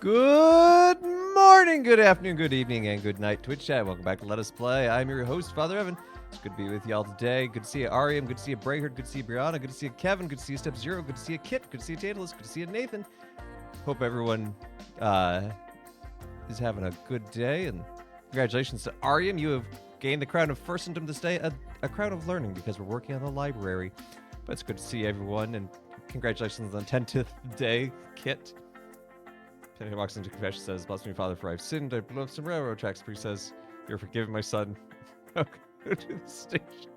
Good morning, good afternoon, good evening, and good night, Twitch chat. Welcome back to Let Us Play. I'm your host, Father Evan. It's good to be with y'all today. Good to see you, Ariam. Good to see you, Brayhard. Good to see you, Brianna. Good to see you, Kevin. Good to see you, Step Zero. Good to see you, Kit. Good to see you, Tantalus. Good to see you, Nathan. Hope everyone is having a good day, and congratulations to Ariam. You have gained the crown of Firstendom this day, a crown of learning, because we're working on the library. But it's good to see everyone, and congratulations on the 10th day, Kit. Penny walks into confession, says, "Bless me, Father, for I've sinned. I blew up some railroad tracks." Priest says, "You're forgiven, my son." Go to the station.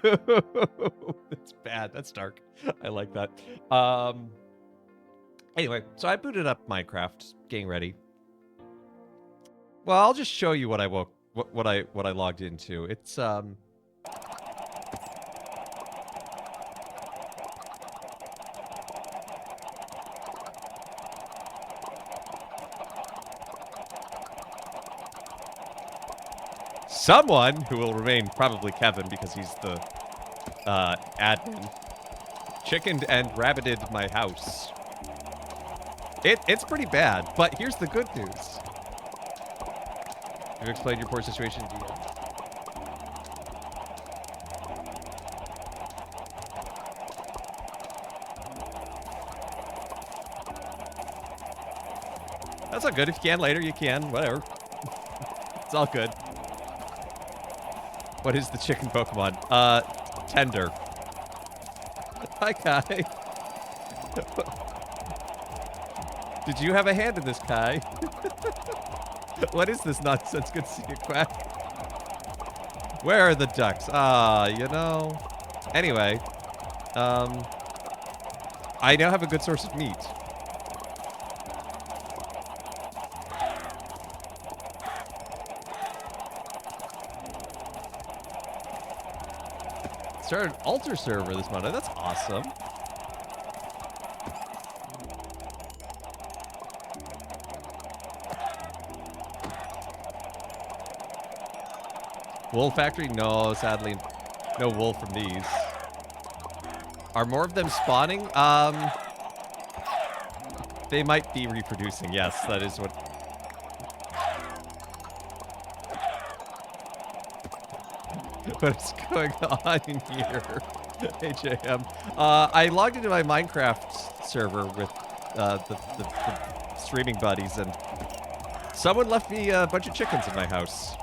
Boo! That's bad. That's dark. I like that. Anyway, so I booted up Minecraft, getting ready. Well, I'll just show you what I logged into. It's someone who will remain probably Kevin because he's the admin chickened and rabbited my house. It's pretty bad, but here's the good news. Have you explained your poor situation, DM? That's all good. If you can later, you can. Whatever. It's all good. What is the chicken Pokemon? Tender. Hi, Kai. Did you have a hand in this, Kai? What is this nonsense? Good to see you, Quack. Where are the ducks? You know. Anyway, I now have a good source of meat. Started an altar server this Monday. That's awesome. Wool factory? No, sadly, no wool from these. Are more of them spawning? They might be reproducing. Yes, that is what. What's going on in here? HAM. I logged into my Minecraft server with the streaming buddies, and someone left me a bunch of chickens in my house.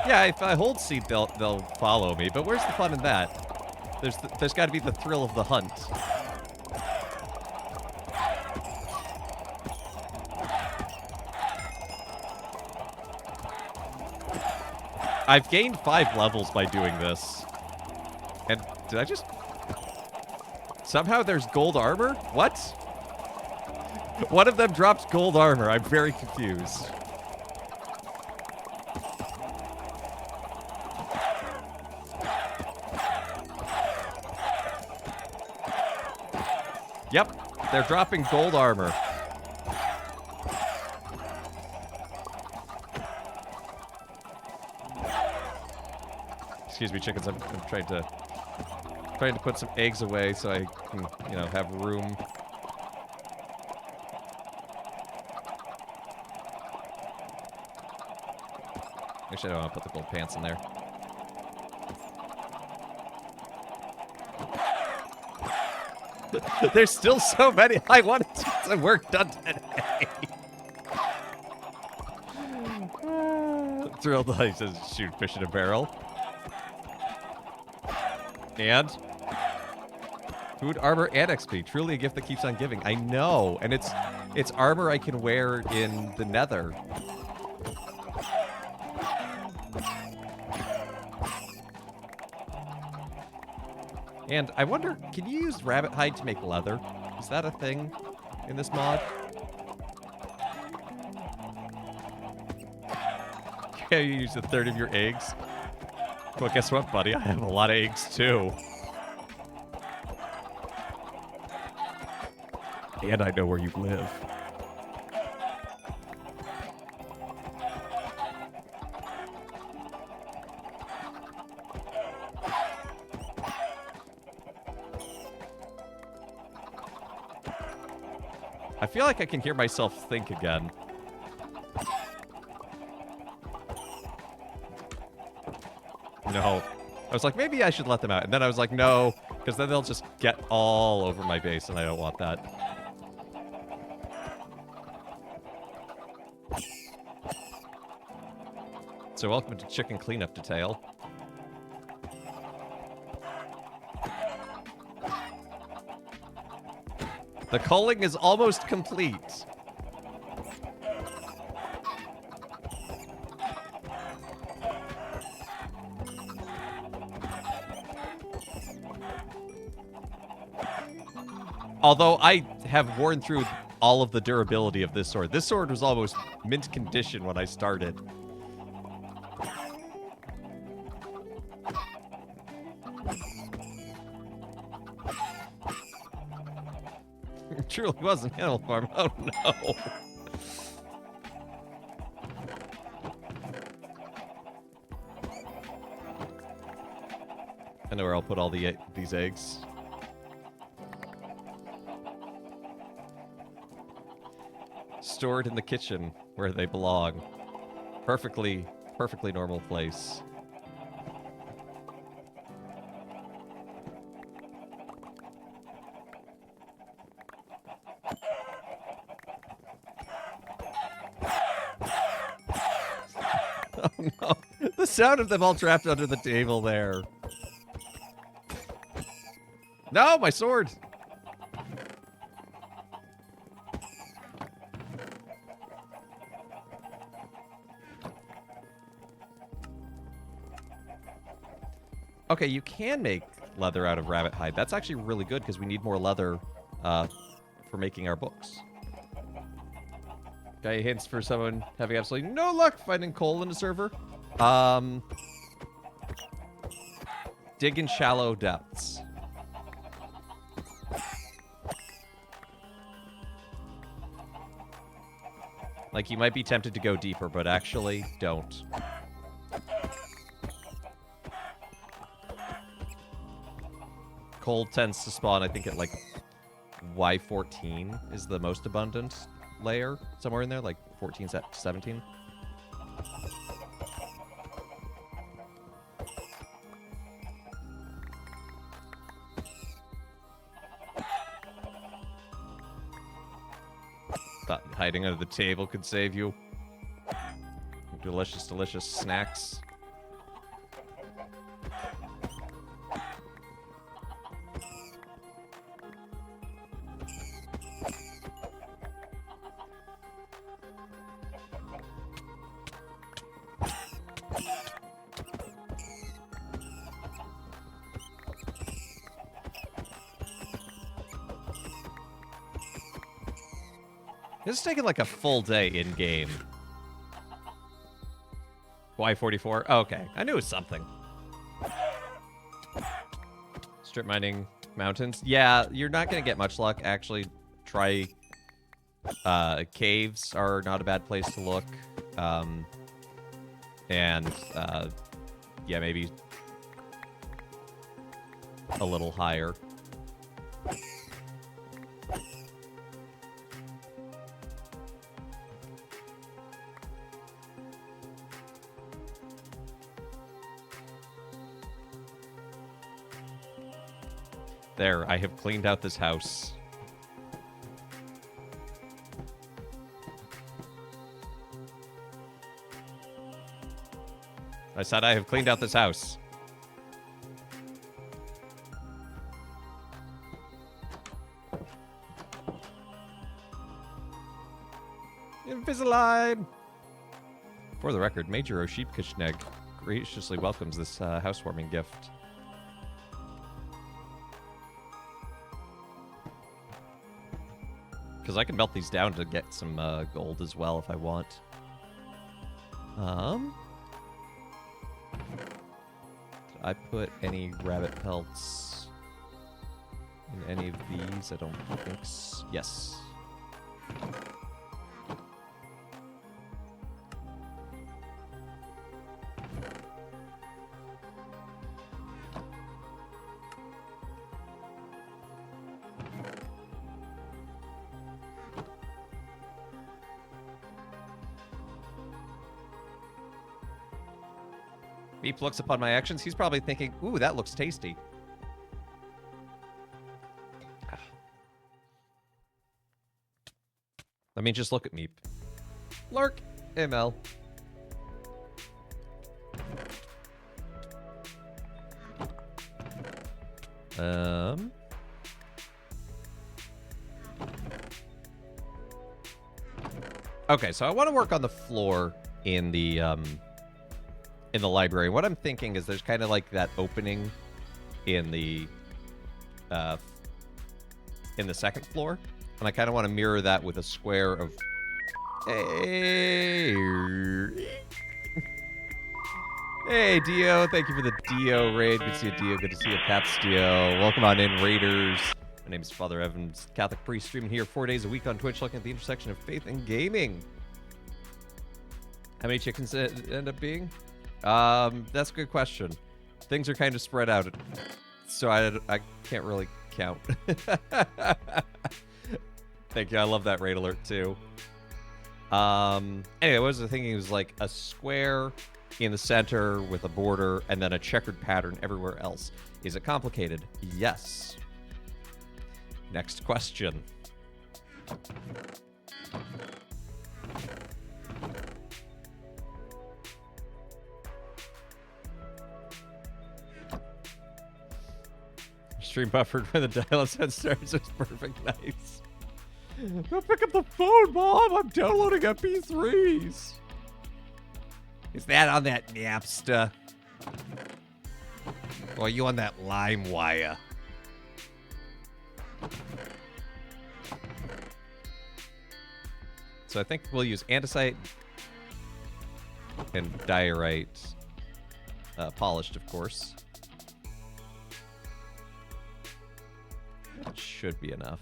Yeah, if I hold seed, they'll follow me. But where's the fun in that? There's got to be the thrill of the hunt. I've gained 5 levels by doing this. And did I just... Somehow there's gold armor? What? One of them drops gold armor. I'm very confused. Yep, they're dropping gold armor. Excuse me, chickens. I'm trying to put some eggs away so I can, have room. Actually, I don't want to put the gold pants in there. There's still so many. I wanted to get some work done today. Thrilled that he says shoot fish in a barrel. And food, armor, and XP. Truly a gift that keeps on giving. I know. And it's armor I can wear in the Nether. And I wonder, can you use rabbit hide to make leather? Is that a thing in this mod? Can you use a third of your eggs? Well, guess what, buddy? I have a lot of eggs, too. And I know where you live. I feel like I can hear myself think again. No. I was like, maybe I should let them out. And then I was like, no, because then they'll just get all over my base, and I don't want that. So welcome to Chicken Cleanup Detail. The culling is almost complete. Although I have worn through all of the durability of this sword. This sword was almost mint condition when I started. It truly was an Animal Farm. Oh no. I know where I'll put all these eggs. Stored in the kitchen where they belong. Perfectly normal place. Oh no. The sound of them all trapped under the table there. No, my sword! Okay, you can make leather out of rabbit hide. That's actually really good because we need more leather for making our books. Got any hints for someone having absolutely no luck finding coal in a server? Dig in shallow depths. Like, you might be tempted to go deeper, but actually, don't. Coal tends to spawn, I think, at, like, Y14 is the most abundant layer. Somewhere in there, like 14 to 17. Thought hiding under the table could save you. Delicious, delicious snacks. This is taking like a full day in-game. Y44? Oh, okay. I knew it was something. Strip mining mountains. Yeah, you're not going to get much luck. Actually, try... caves are not a bad place to look. And, yeah, maybe a little higher. There, I have cleaned out this house. I said I have cleaned out this house. Invisalign! For the record, Major Oshipkishneg graciously welcomes this housewarming gift. Because I can melt these down to get some gold as well if I want. Did I put any rabbit pelts in any of these? I don't think so. Yes. Beep looks upon my actions. He's probably thinking, ooh, that looks tasty. I mean, just look at Meep. Lurk, ML. Okay, so I want to work on the floor in the library. What I'm thinking is there's kind of like that opening in the second floor, and I kind of want to mirror that with a square of. Hey, hey, Dio! Thank you for the Dio raid. Good to see you, Dio. Good to see you, Paps Dio. Welcome on in, Raiders. My name is Father Evans, Catholic priest, streaming here 4 days a week on Twitch, looking at the intersection of faith and gaming. How many chickens end up being? That's a good question. Things are kind of spread out, so I can't really count. Thank you. I love that raid alert too. Anyway, what was I thinking? It was like a square in the center with a border and then a checkered pattern everywhere else. Is it complicated? Yes. Next question. Stream buffered when the dial-up set starts. It's perfect. Nice. Don't pick up the phone, Mom. I'm downloading MP3s. Is that on that Napster? Or are you on that LimeWire? So I think we'll use andesite and diorite, polished, of course. That should be enough.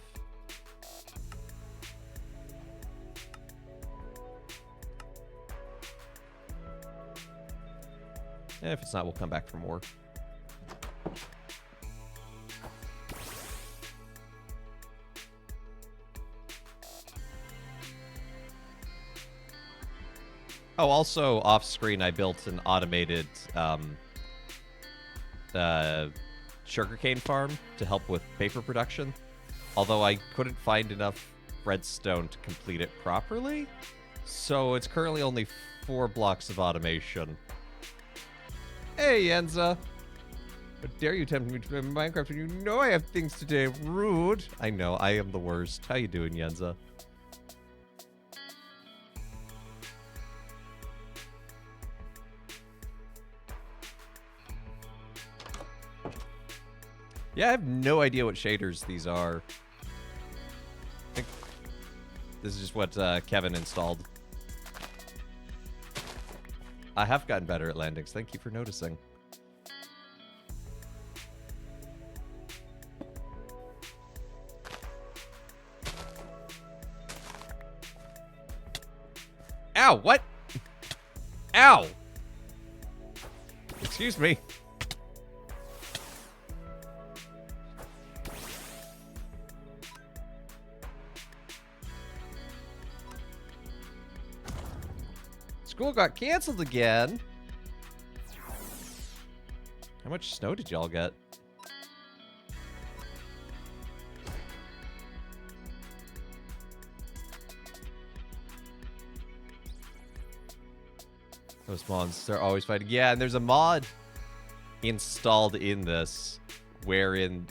And if it's not, we'll come back for more. Oh, also off screen, I built an automated sugarcane farm to help with paper production. Although I couldn't find enough redstone to complete it properly. So it's currently only 4 blocks of automation. Hey, Yenza. How dare you tempt me to play Minecraft when you know I have things today? Rude. I know, I am the worst. How you doing, Yenza? Yeah, I have no idea what shaders these are. I think this is just what Kevin installed. I have gotten better at landings. Thank you for noticing. Ow, what? Ow! Excuse me. School got canceled again. How much snow did y'all get? Those mods, they're always fighting. Yeah, and there's a mod installed in this wherein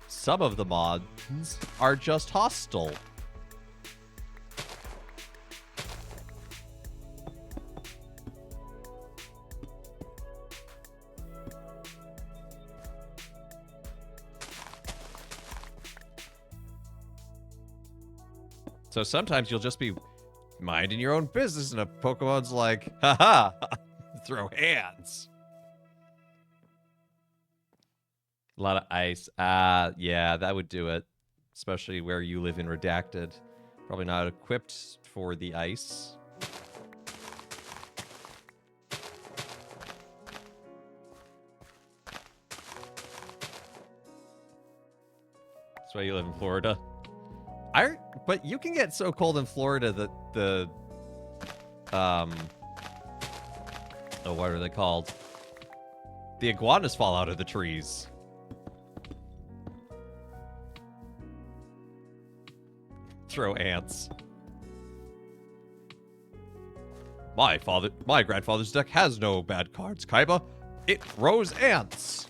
some of the mods are just hostile. So sometimes you'll just be minding your own business and a Pokemon's like, haha, throw hands. A lot of ice. Yeah, that would do it. Especially where you live in Redacted. Probably not equipped for the ice. That's why you live in Florida. But you can get so cold in Florida that oh, what are they called? The iguanas fall out of the trees. Throw ants. My grandfather's deck has no bad cards, Kaiba. It throws ants.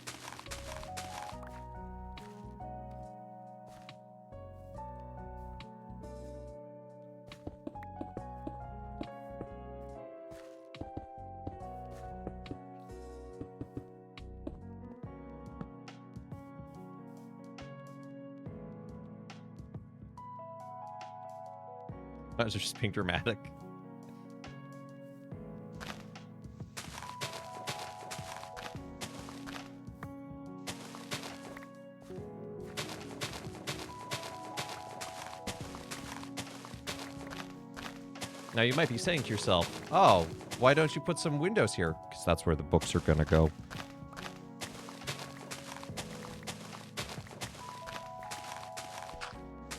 I was just being dramatic. Now you might be saying to yourself, oh, why don't you put some windows here? Because that's where the books are going to go.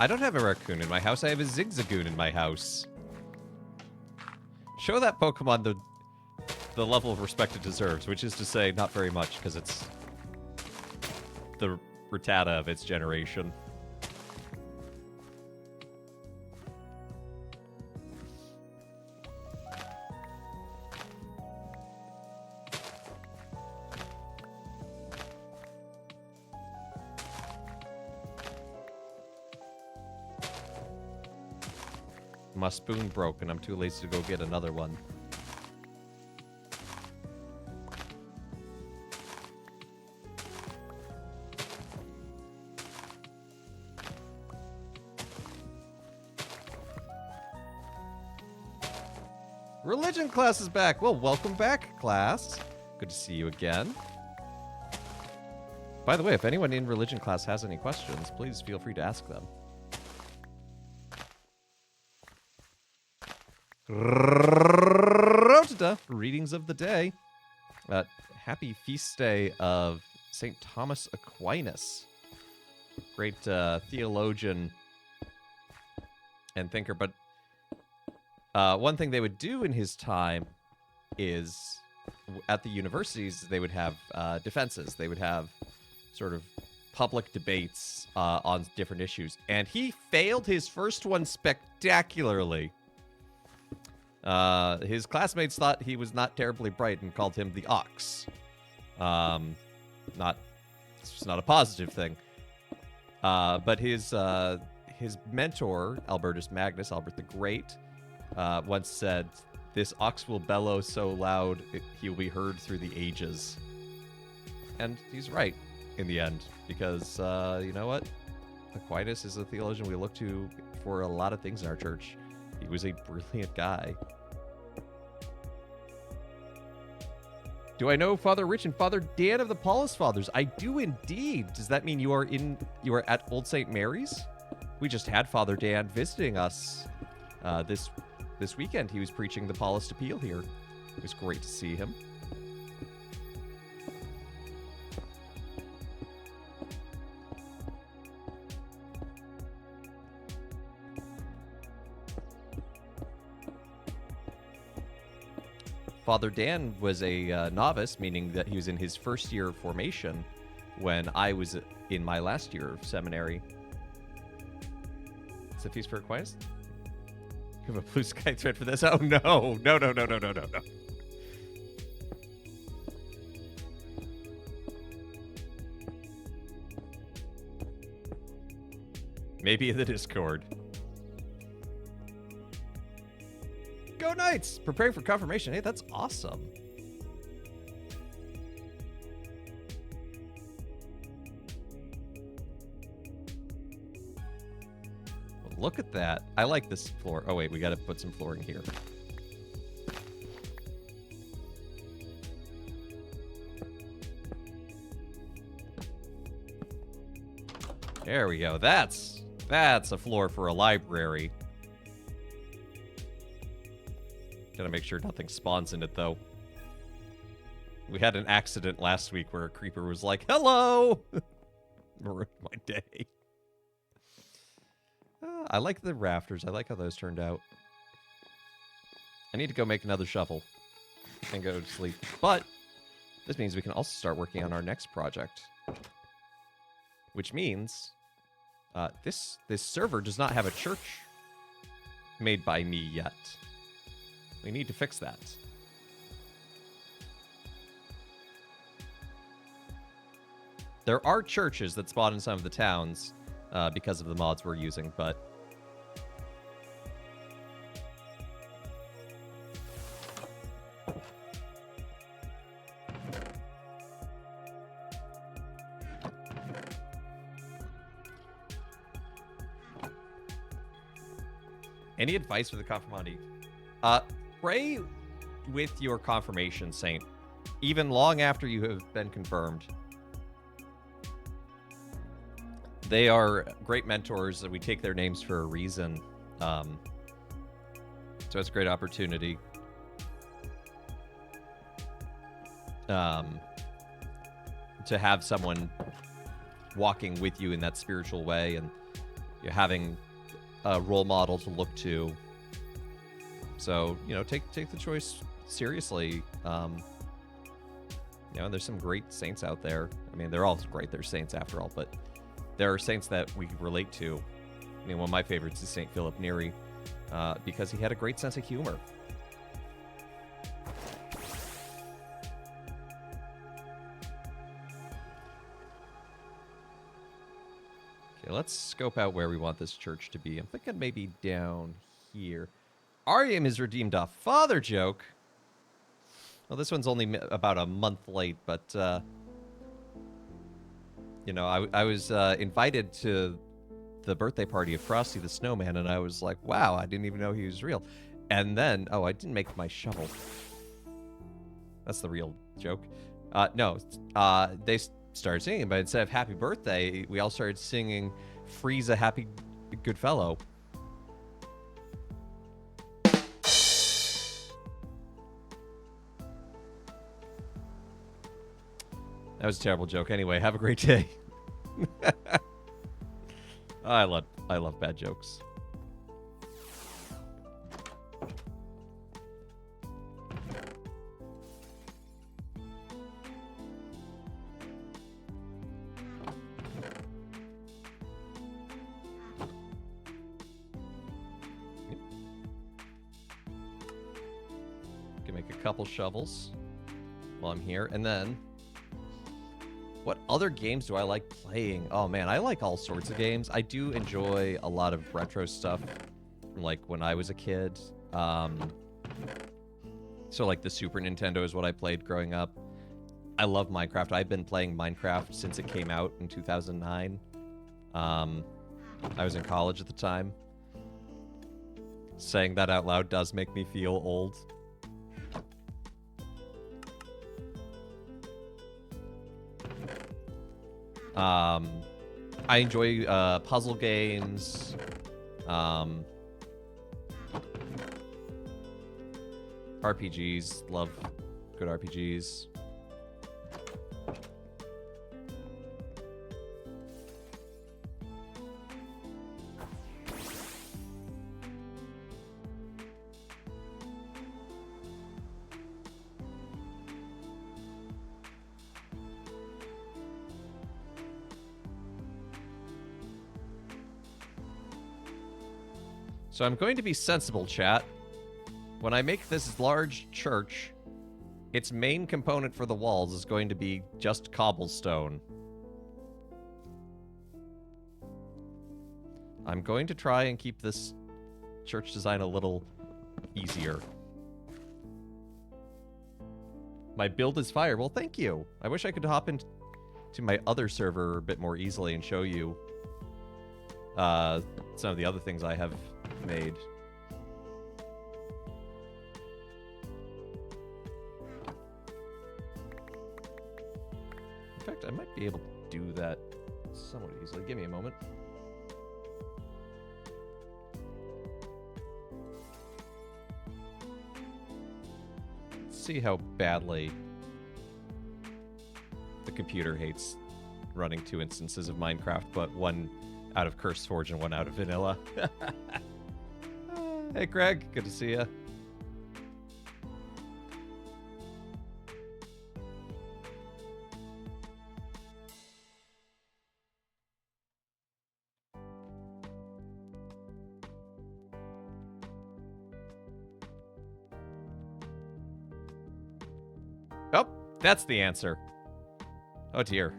I don't have a raccoon in my house. I have a Zigzagoon in my house. Show that Pokemon the level of respect it deserves, which is to say not very much, because it's the Rattata of its generation. My spoon broke and I'm too lazy to go get another one. Religion class is back. Well, welcome back, class. Good to see you again. By the way, if anyone in religion class has any questions, please feel free to ask them. Readings of the day. Happy feast day of St. Thomas Aquinas. Great theologian and thinker. But one thing they would do in his time is at the universities, they would have defenses. They would have sort of public debates on different issues. And he failed his first one spectacularly. His classmates thought he was not terribly bright and called him the Ox. It's just not a positive thing. But his mentor, Albertus Magnus, Albert the Great, once said, "This ox will bellow so loud he'll be heard through the ages." And he's right in the end, because you know what? Aquinas is a theologian we look to for a lot of things in our church. He was a brilliant guy. Do I know Father Rich and Father Dan of the Paulist Fathers? I do indeed. Does that mean you are at Old St. Mary's? We just had Father Dan visiting us this weekend. He was preaching the Paulist Appeal here. It was great to see him. Father Dan was a novice, meaning that he was in his first year of formation when I was in my last year of seminary. Is it Feast for Aquinas? You have a blue sky thread for this? Oh, no. No. Maybe in the Discord. Go Knights! Preparing for confirmation. Hey, that's awesome. Well, look at that. I like this floor. Oh, wait, we got to put some flooring here. There we go. That's a floor for a library. Gotta make sure nothing spawns in it, though. We had an accident last week where a creeper was like, "Hello!" Ruined my day. I like the rafters. I like how those turned out. I need to go make another shovel and go to sleep. But This means we can also start working on our next project. Which means this server does not have a church made by me yet. We need to fix that. There are churches that spawn in some of the towns because of the mods we're using, but any advice for the confirmandi? Pray with your confirmation saint, even long after you have been confirmed. They are great mentors, and we take their names for a reason. So it's a great opportunity. To have someone walking with you in that spiritual way, and you're having a role model to look to. So, take the choice seriously. There's some great saints out there. I mean, they're all great. They're saints after all, but there are saints that we relate to. I mean, one of my favorites is Saint Philip Neri, because he had a great sense of humor. Okay, let's scope out where we want this church to be. I'm thinking maybe down here. Ariam has redeemed a father joke. Well, this one's only about a month late, but I was invited to the birthday party of Frosty the Snowman, and I was like, wow, I didn't even know he was real. And then, I didn't make my shovel. That's the real joke. No, they started singing, but instead of happy birthday, we all started singing Freeze a Happy Good Fellow. That was a terrible joke. Anyway, have a great day. I love bad jokes. Can make a couple shovels while I'm here, and then what other games do I like playing? Oh man, I like all sorts of games. I do enjoy a lot of retro stuff from like when I was a kid. So like the Super Nintendo is what I played growing up. I love Minecraft. I've been playing Minecraft since it came out in 2009. I was in college at the time. Saying that out loud does make me feel old. I enjoy puzzle games. RPGs. Love good RPGs. So I'm going to be sensible, chat. When I make this large church, its main component for the walls is going to be just cobblestone. I'm going to try and keep this church design a little easier. My build is fire. Well, thank you. I wish I could hop into my other server a bit more easily and show you some of the other things I have made. In fact, I might be able to do that somewhat easily. Give me a moment. Let's see how badly the computer hates running 2 instances of Minecraft, but one out of CurseForge and one out of vanilla. Hey, Craig. Good to see you. That's the answer. Oh dear.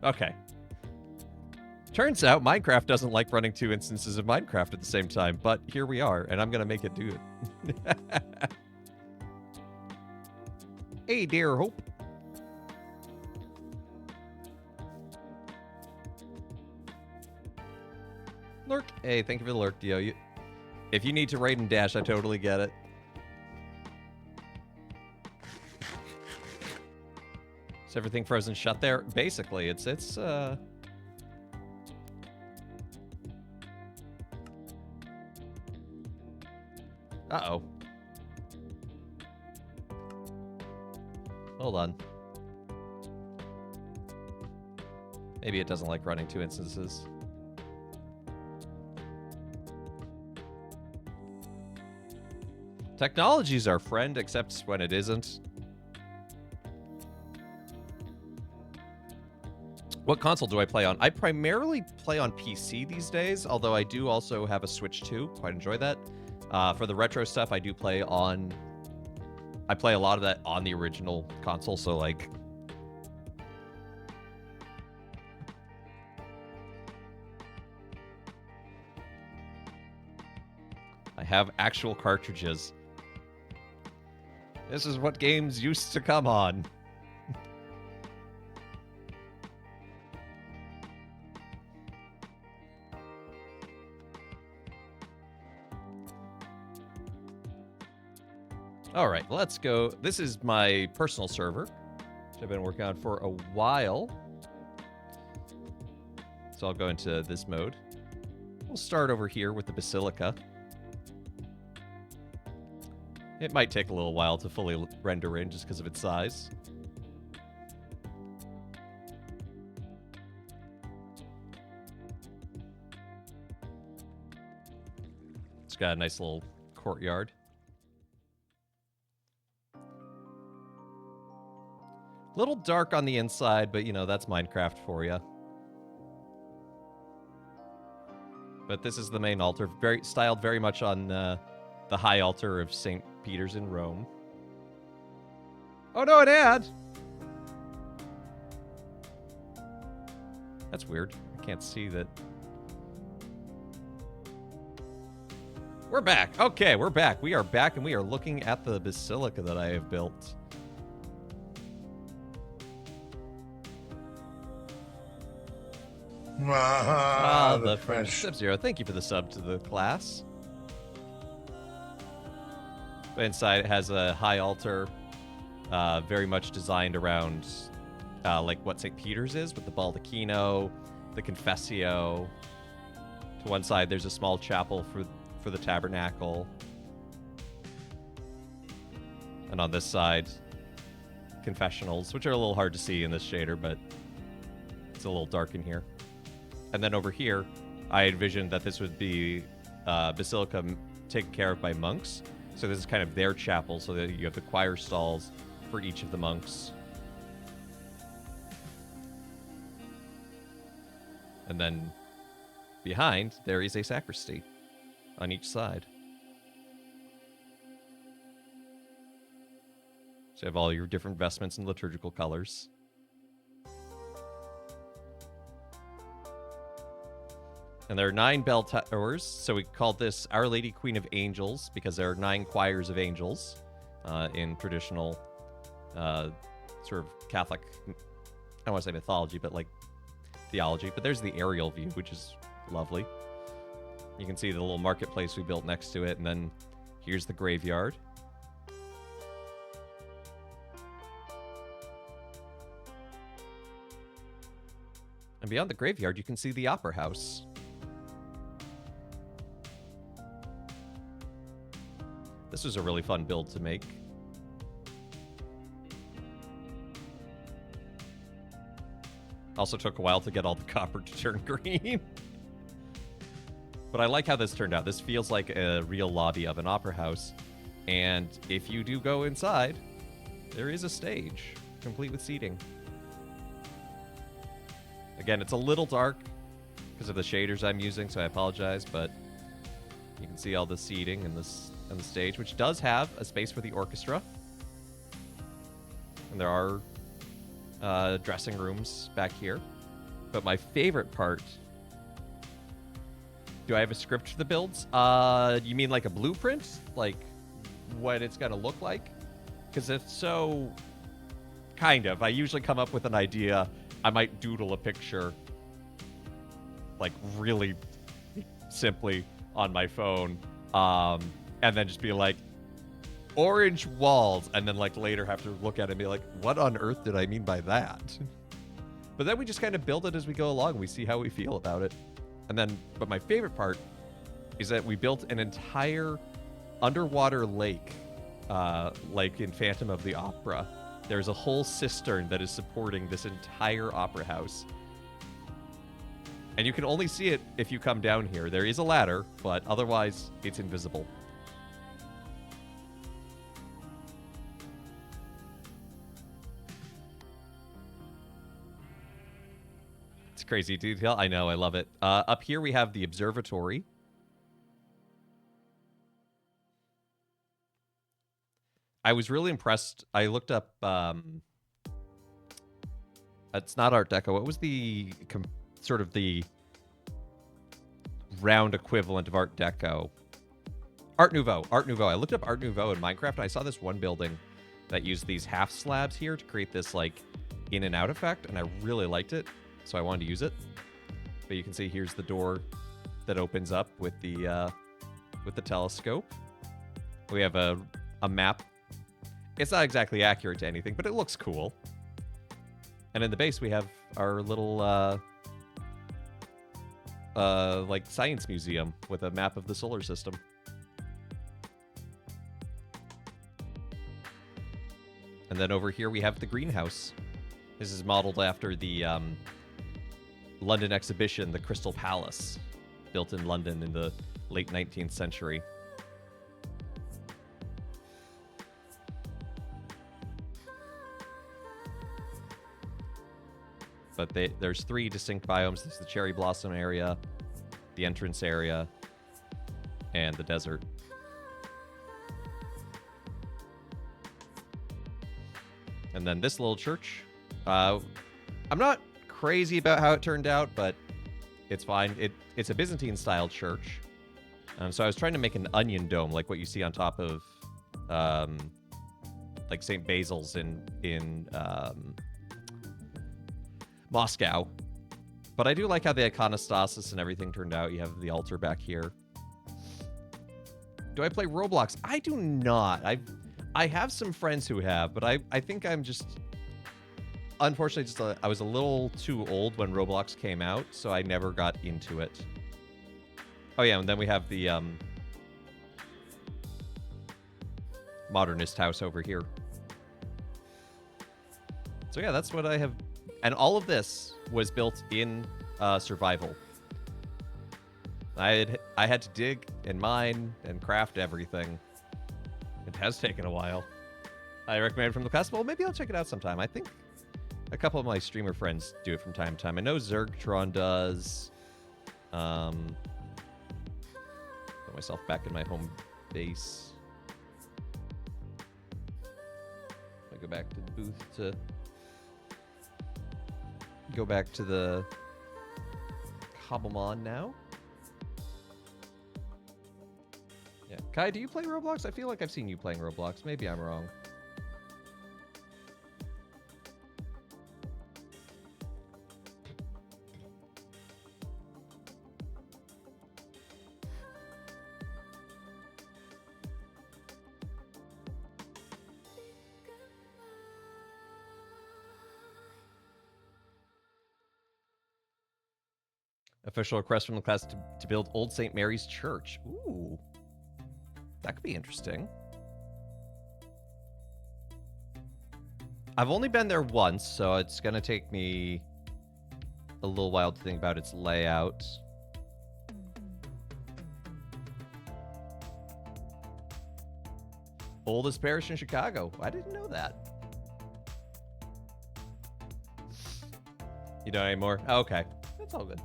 Okay. Turns out Minecraft doesn't like running 2 instances of Minecraft at the same time, but here we are, and I'm gonna make it do it. Hey, dear Hope. Lurk. Hey, thank you for the lurk, Dio. If you need to raid and dash, I totally get it. Is everything frozen shut there? Basically, it's Uh-oh. Hold on. Maybe it doesn't like running 2 instances. Technology's our friend, except when it isn't. What console do I play on? I primarily play on PC these days, although I do also have a Switch 2. Quite enjoy that. For the retro stuff, I do play on... I play a lot of that on the original console, so like... I have actual cartridges. This is what games used to come on. All right, let's go. This is my personal server, which I've been working on for a while. So I'll go into this mode. We'll start over here with the Basilica. It might take a little while to fully render in just because of its size. It's got a nice little courtyard. Little dark on the inside, but you know, that's Minecraft for you. But this is the main altar, styled very much on the high altar of St. Peter's in Rome. Oh no, an ad! That's weird. I can't see that. We're back. Okay, we're back. We are back, and we are looking at the basilica that I have built. The French. Sub-Zero, thank you for the sub to the class. But inside it has a high altar, very much designed around like what St. Peter's is, with the baldacchino, the confessio. To one side, there's a small chapel for the tabernacle. And on this side, confessionals, which are a little hard to see in this shader, but it's a little dark in here. And then over here, I envisioned that this would be basilica taken care of by monks. So this is kind of their chapel, so that you have the choir stalls for each of the monks. And then behind, there is a sacristy on each side. So you have all your different vestments and liturgical colors. And there are 9 bell towers, so we called this Our Lady Queen of Angels, because there are 9 choirs of angels in traditional sort of Catholic, I don't want to say mythology, but like theology. But there's the aerial view, which is lovely. You can see the little marketplace we built next to it, and then here's the graveyard. And beyond the graveyard, you can see the opera house. This was a really fun build to make. Also took a while to get all the copper to turn green. But I like how this turned out. This feels like a real lobby of an opera house. And if you do go inside, there is a stage, complete with seating. Again, it's a little dark because of the shaders I'm using, so I apologize, but you can see all the seating and this on the stage, which does have a space for the orchestra. And there are dressing rooms back here. But my favorite part... Do I have a script for the builds? You mean like a blueprint? Like what it's going to look like? Because if so, kind of. I usually come up with an idea. I might doodle a picture, like really simply on my phone, and then just be like, orange walls, and then like later have to look at it and be like, what on earth did I mean by that? But then we just kind of build it as we go along. We see how we feel about it. And then, but my favorite part is that we built an entire underwater lake, like in Phantom of the Opera. There's a whole cistern that is supporting this entire opera house. And you can only see it if you come down here. There is a ladder, but otherwise it's invisible. It's crazy detail. I know, I love it. Up here we have the observatory. I was really impressed. I looked up... it's not Art Deco. What was the... sort of the round equivalent of Art Deco? Art Nouveau. Art Nouveau. I looked up Art Nouveau in Minecraft, and I saw this one building that used these half slabs here to create this, like, in and out effect, and I really liked it. So I wanted to use it. But you can see here's the door that opens up with the telescope. We have a map. It's not exactly accurate to anything, but it looks cool. And in the base we have our little like science museum with a map of the solar system. And then over here we have the greenhouse. This is modeled after the London exhibition, the Crystal Palace, built in London in the late 19th century. But there's 3 distinct biomes. There's the cherry blossom area, the entrance area, and the desert. And then this little church. I'm not crazy about how it turned out, but it's fine. It's a Byzantine-style church. So I was trying to make an onion dome, like what you see on top of, like St. Basil's in Moscow. But I do like how the iconostasis and everything turned out. You have the altar back here. Do I play Roblox? I do not. I have some friends who have, but I think I'm just... Unfortunately, I was a little too old when Roblox came out, so I never got into it. Oh yeah, and then we have the modernist house over here. So yeah, that's what I have. And all of this was built in survival. I had to dig and mine and craft everything. It has taken a while. I recommend it from the past. Well, maybe I'll check it out sometime. I think a couple of my streamer friends do it from time to time. I know Zergtron does. Put myself back in my home base. I go back to the booth to go back to the Cobblemon now. Yeah, Kai, do you play Roblox? I feel like I've seen you playing Roblox. Maybe I'm wrong. Official request from the class to build Old St. Mary's Church. Ooh. That could be interesting. I've only been there once, so it's going to take me a little while to think about its layout. Oldest parish in Chicago. I didn't know that. You know anymore? Oh, okay. That's all good.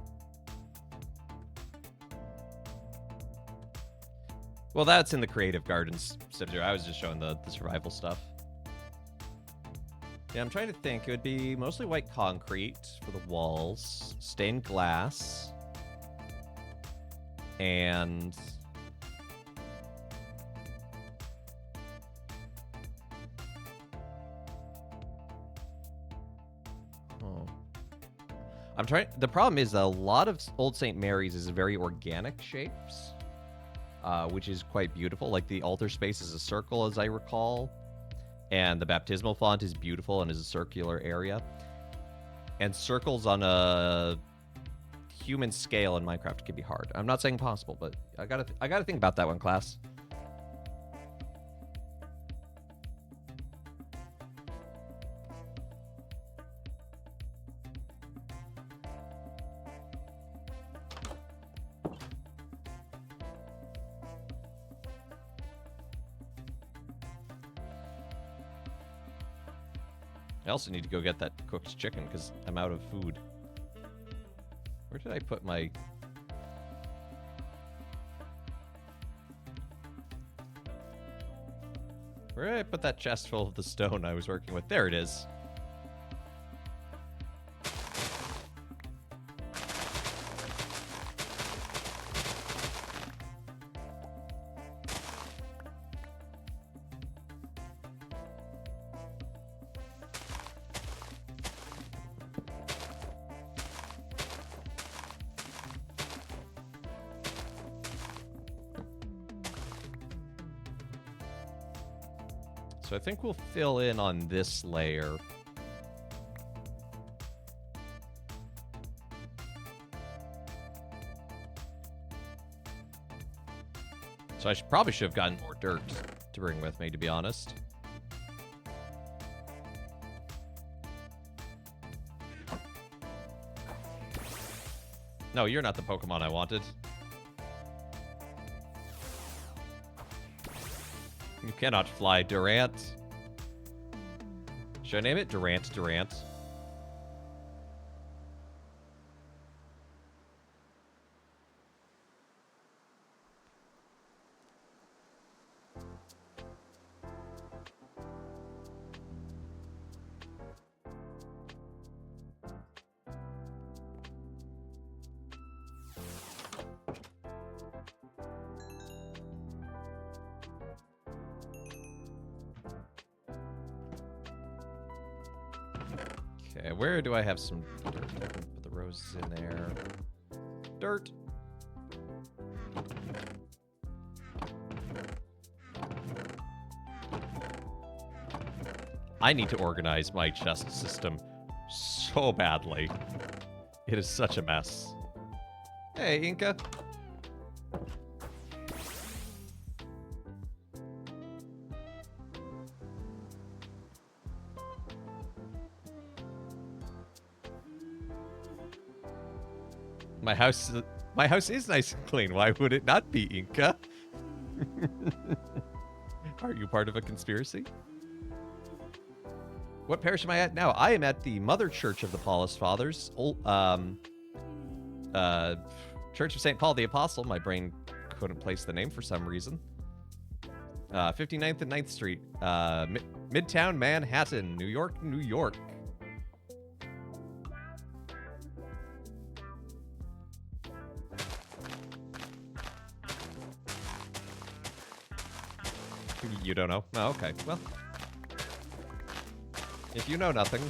Well, that's in the Creative Gardens, Step-Zero. I was just showing the survival stuff. Yeah, I'm trying to think. It would be mostly white concrete for the walls, stained glass, and... Oh. I'm trying... The problem is a lot of Old St. Mary's is very organic shapes, which is quite beautiful. Like the altar space is a circle, as I recall. And the baptismal font is beautiful and is a circular area. And circles on a human scale in Minecraft can be hard. I'm not saying impossible, but I gotta think about that one, class. I also need to go get that cooked chicken because I'm out of food. Where did I put my... Where did I put that chest full of the stone I was working with? There it is. So I think we'll fill in on this layer. So I probably should have gotten more dirt to bring with me, to be honest. No, you're not the Pokemon I wanted. You cannot fly, Durant. Should I name it Durant? Okay, where do I have some dirt? I can put the roses in there. Dirt. I need to organize my chest system so badly. It is such a mess. Hey, Inca. My house is nice and clean. Why would it not be, Inca? Are you part of a conspiracy? What parish am I at now? I am at the Mother Church of the Paulist Fathers. Church of St. Paul the Apostle. My brain couldn't place the name for some reason. 59th and 9th Street. Midtown Manhattan, New York, New York. You don't know? Oh, okay. Well, if you know nothing.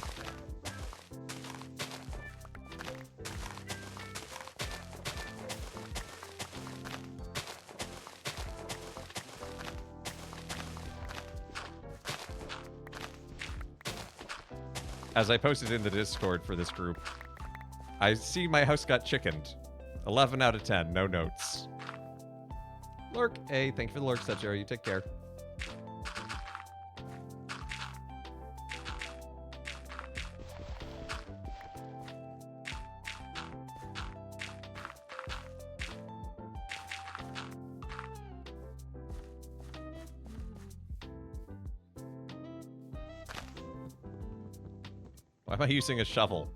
As I posted in the Discord for this group, I see my house got chickened. 11 out of 10, no notes. Lurk, hey, thank you for the lurk, Sub-Zero. You take care. Why am I using a shovel?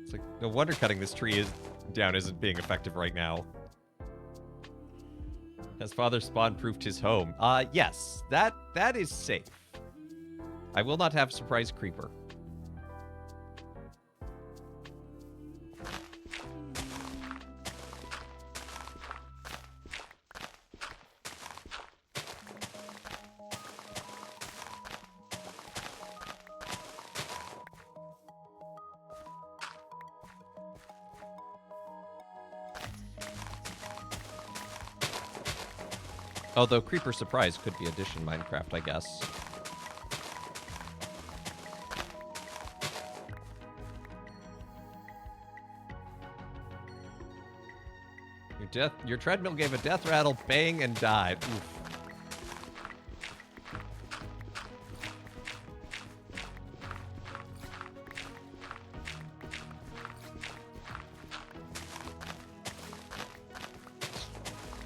It's like, no wonder cutting this tree down isn't being effective right now. Has Father Spawn-proofed his home? Yes. That is safe. I will not have surprise creeper. Although Creeper Surprise could be addition Minecraft, I guess. Your treadmill gave a death rattle, bang, and died. Oof.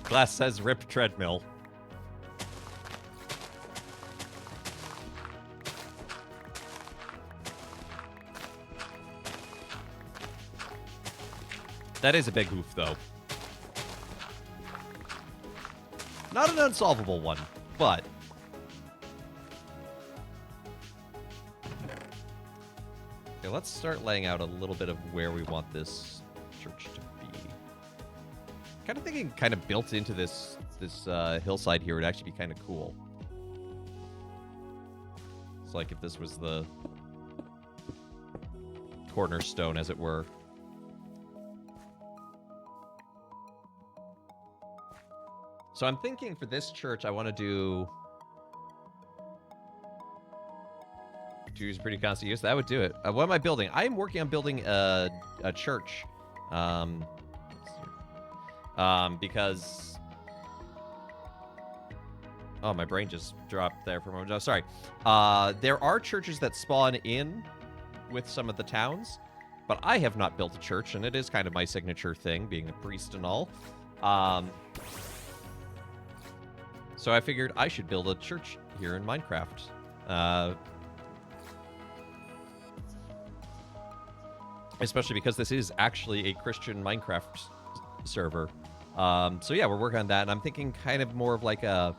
Glass says rip treadmill. That is a big oof, though. Not an unsolvable one, but... Okay, let's start laying out a little bit of where we want this church to be. Kind of thinking kind of built into this hillside here would actually be kind of cool. It's like if this was the cornerstone, as it were. So I'm thinking for this church, I want to do use pretty constant use. That would do it. What am I building? I am working on building a church, because oh, my brain just dropped there for a moment. Oh, sorry. There are churches that spawn in with some of the towns, but I have not built a church, and it is kind of my signature thing, being a priest and all. So I figured I should build a church here in Minecraft. Especially because this is actually a Christian Minecraft server. So yeah, we're working on that, and I'm thinking kind of more of like a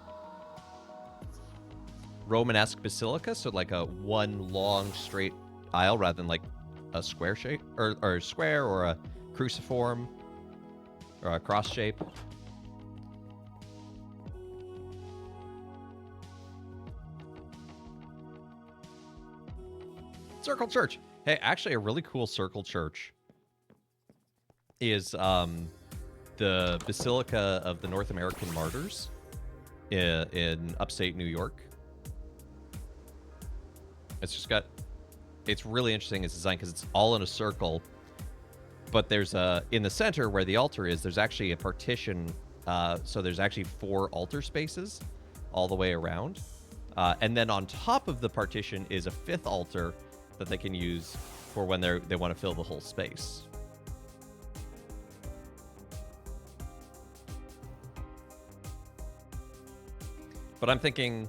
Romanesque basilica, so like a one long straight aisle rather than like a square shape, or a square, or a cruciform, or a cross shape. Circle Church. Hey, actually, a really cool circle church is the Basilica of the North American Martyrs in upstate New York. It's just got... It's really interesting, its design, because it's all in a circle, but there's in the center where the altar is, there's actually a partition, so there's actually 4 altar spaces all the way around. And then on top of the partition is a 5th altar that they can use for when they want to fill the whole space. But I'm thinking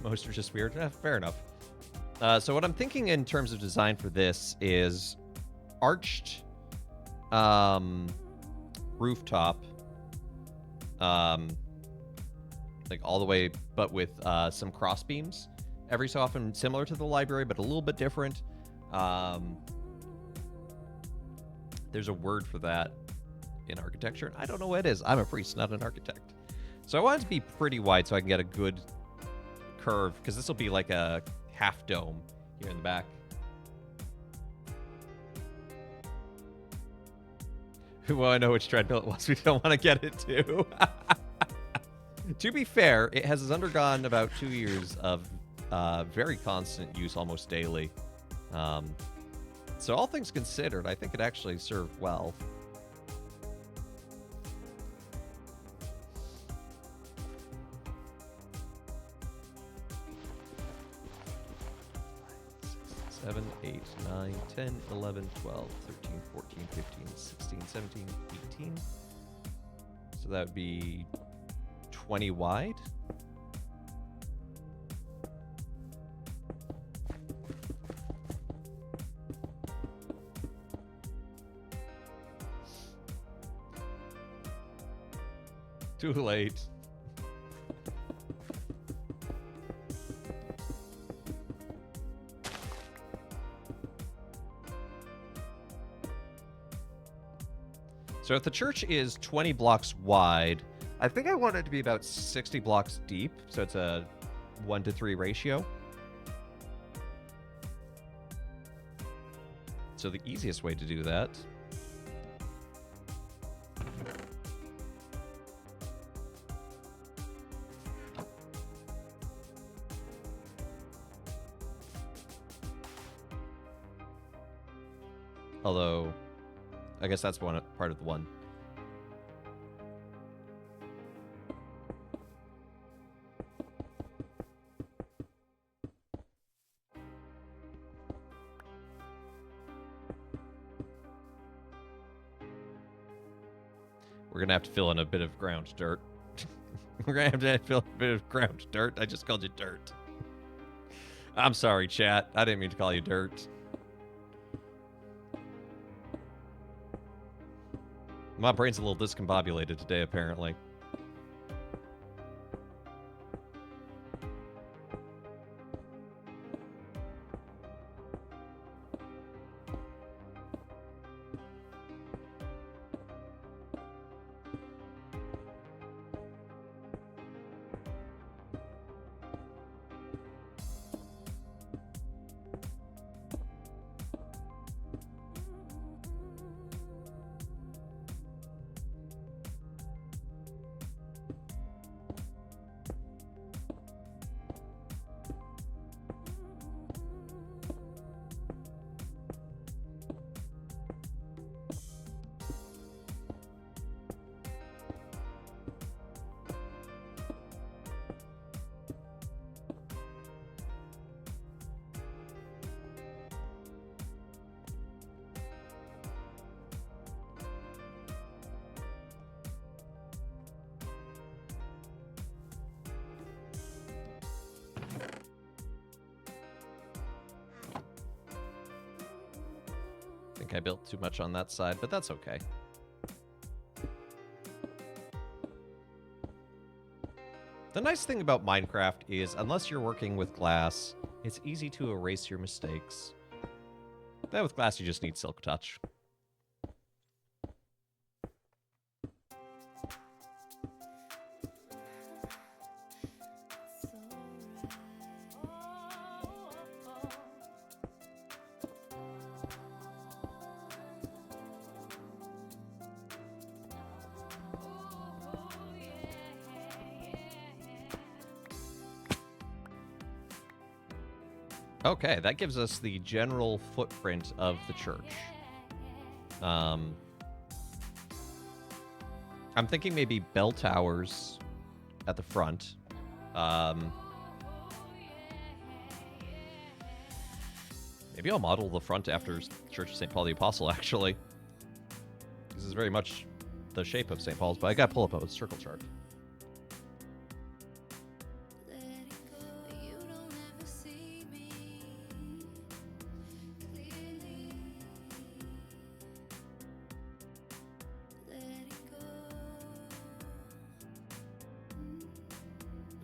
most are just weird. Fair enough. So what I'm thinking in terms of design for this is arched rooftop, like all the way, but with some cross beams every so often, similar to the library, but a little bit different. There's a word for that in architecture. I don't know what it is. I'm a priest, not an architect. So I want it to be pretty wide so I can get a good curve, because this will be like a half dome here in the back. Well, I know which treadmill it was. We don't want to get it to. To be fair, it has undergone about 2 years of very constant use, almost daily. So all things considered, I think it actually served well. Seven, 8, 9, 10, 11, 12, 13, 14, 15, 16, 17, 18. So that would be 20 wide. Too late. So if the church is 20 blocks wide, I think I want it to be about 60 blocks deep, so it's a 1-to-3 ratio. So the easiest way to do that although I guess that's one part of the one. We're gonna have to fill in a bit of ground dirt. We're gonna have to fill in a bit of ground dirt. I just called you dirt. I'm sorry, chat. I didn't mean to call you dirt. My brain's a little discombobulated today, apparently. I built too much on that side, but that's okay. The nice thing about Minecraft is, unless you're working with glass, it's easy to erase your mistakes. Then with glass, you just need Silk Touch. Okay, that gives us the general footprint of the church. I'm thinking maybe bell towers at the front. Maybe I'll model the front after Church of St. Paul the Apostle, actually. This is very much the shape of St. Paul's, but I gotta pull up a circle chart.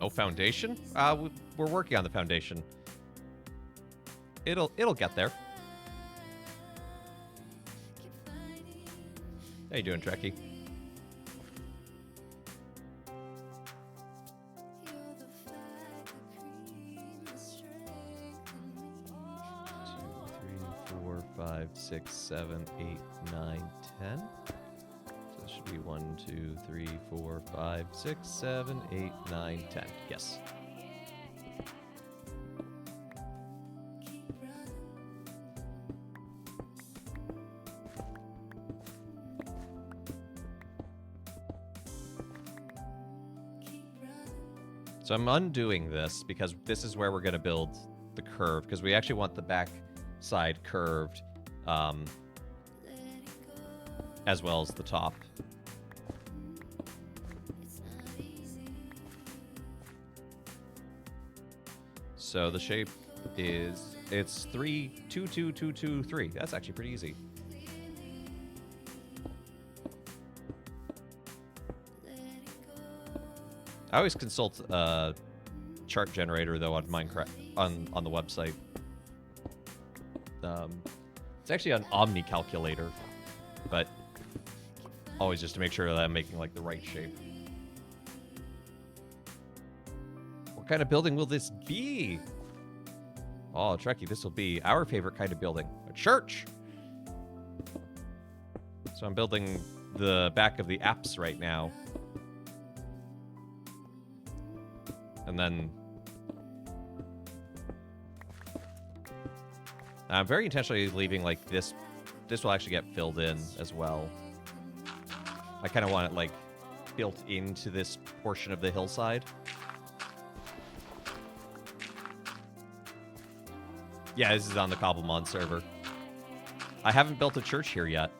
Oh, foundation? We're working on the foundation. It'll get there. How you doing, Trekkie? 6, 7, 8, 9, 10. So this should be 1, 2, 3, 4, 5, 6, 7, 8, 9, 10. Yes. So I'm undoing this because this is where we're going to build the curve, because we actually want the back side curved as well as the top. So the shape is, it's 3, 2, 2, 2, 2, 3. That's actually pretty easy. I always consult chart generator though on Minecraft on the website. It's actually an Omni calculator, but always just to make sure that I'm making like the right shape. What kind of building will this be? Oh, Trekkie, this will be our favorite kind of building, a church. So I'm building the back of the apse right now. And then I'm very intentionally leaving like this. This will actually get filled in as well. I kind of want it like built into this portion of the hillside. Yeah, this is on the Cobblemon server. I haven't built a church here yet.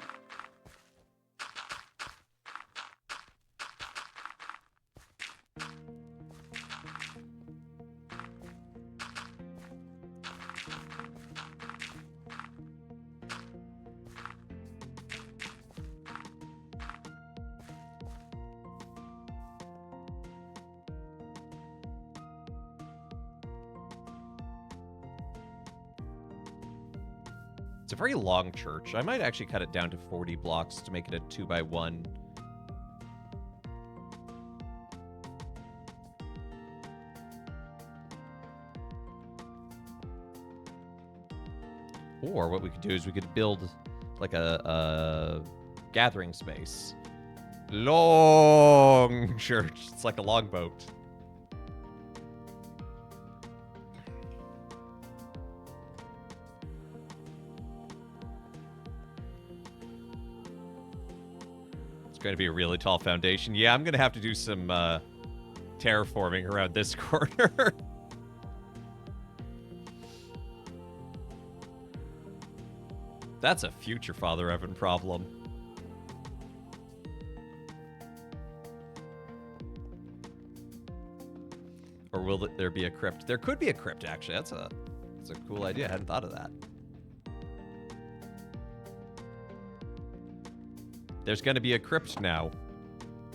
It's a very long church. I might actually cut it down to 40 blocks to make it a 2x1. Or what we could do is we could build like a gathering space. Long church. It's like a longboat. Going to be a really tall foundation. Yeah, I'm going to have to do some terraforming around this corner. That's a future Father Evan problem. Or will there be a crypt? There could be a crypt, actually. That's a cool idea. I hadn't thought of that. There's going to be a crypt now.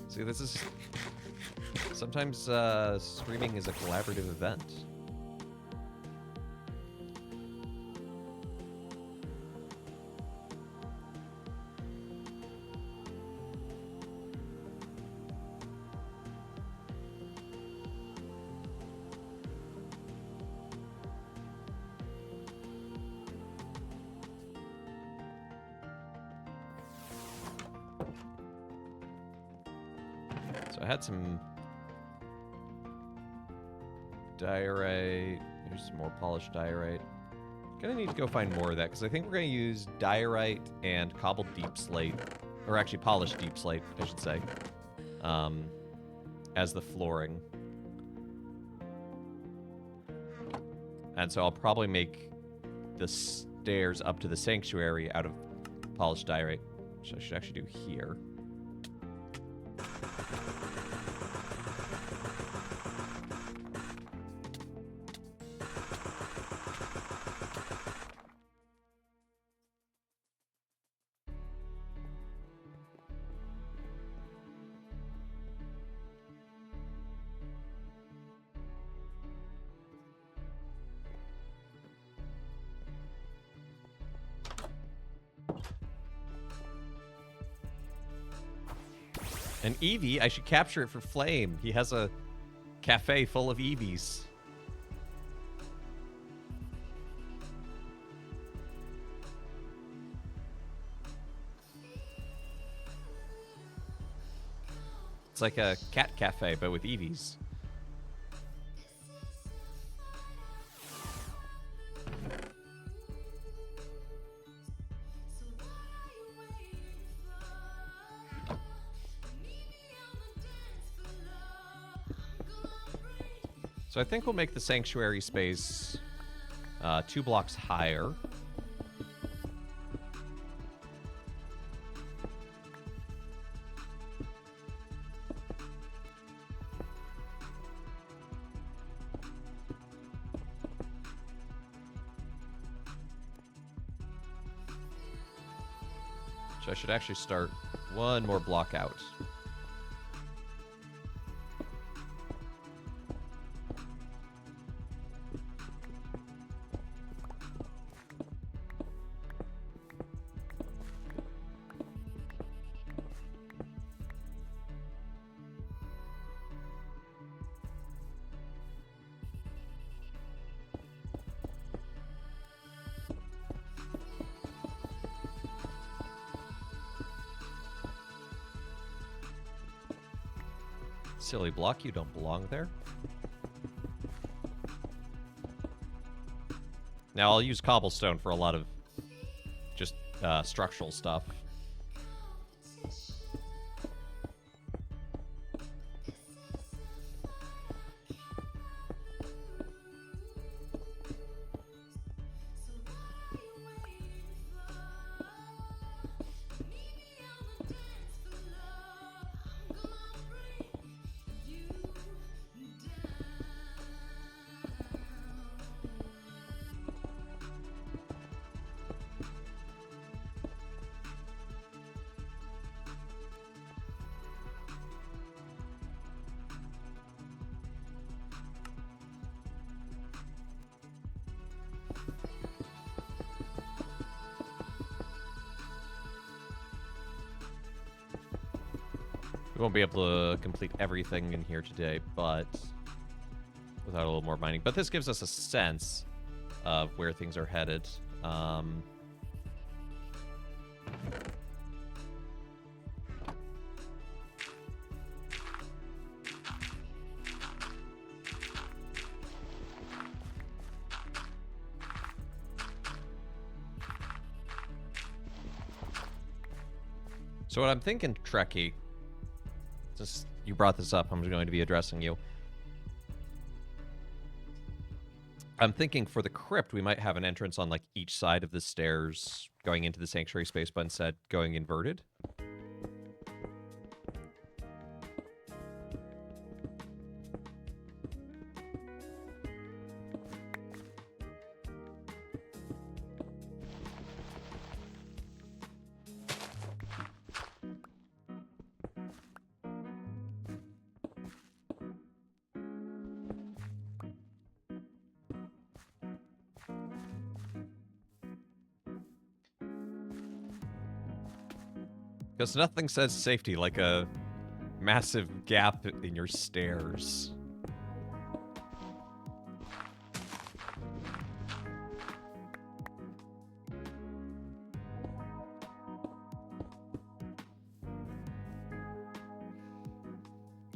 See, this is... Sometimes streaming is a collaborative event. I had some diorite. Here's some more polished diorite. Gonna need to go find more of that because I think we're gonna use diorite and cobbled deep slate, or actually polished deep slate, I should say, as the flooring. And so I'll probably make the stairs up to the sanctuary out of polished diorite, which I should actually do here. An Eevee? I should capture it for Flame. He has a cafe full of Eevees. It's like a cat cafe, but with Eevees. So I think we'll make the sanctuary space 2 blocks higher. So I should actually start 1 more block out. Silly block, you don't belong there. Now, I'll use cobblestone for a lot of just structural stuff. We won't be able to complete everything in here today, but without a little more mining. But this gives us a sense of where things are headed. So what I'm thinking, Trekkie, just you brought this up, I'm going to be addressing you. I'm thinking for the crypt, we might have an entrance on like each side of the stairs going into the sanctuary space, but instead going inverted. Because nothing says safety like a massive gap in your stairs.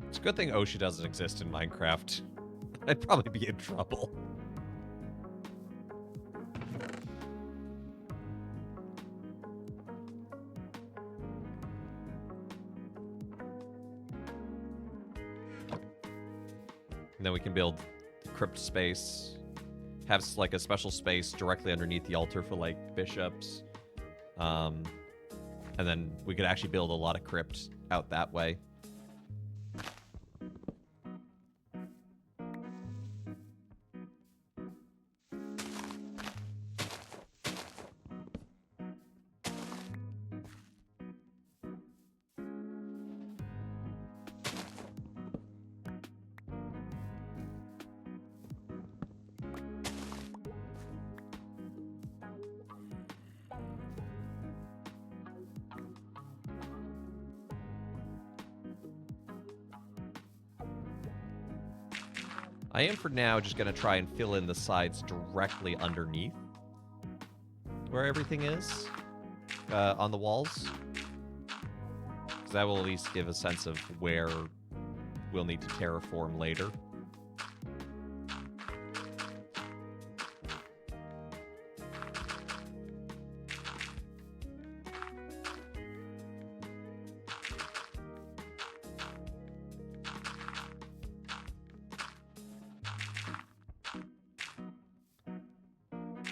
It's a good thing OSHA doesn't exist in Minecraft. I'd probably be in trouble. And then we can build crypt space, have like a special space directly underneath the altar for like bishops. And then we could actually build a lot of crypts out that way. I am for now just going to try and fill in the sides directly underneath where everything is on the walls. Because that will at least give a sense of where we'll need to terraform later.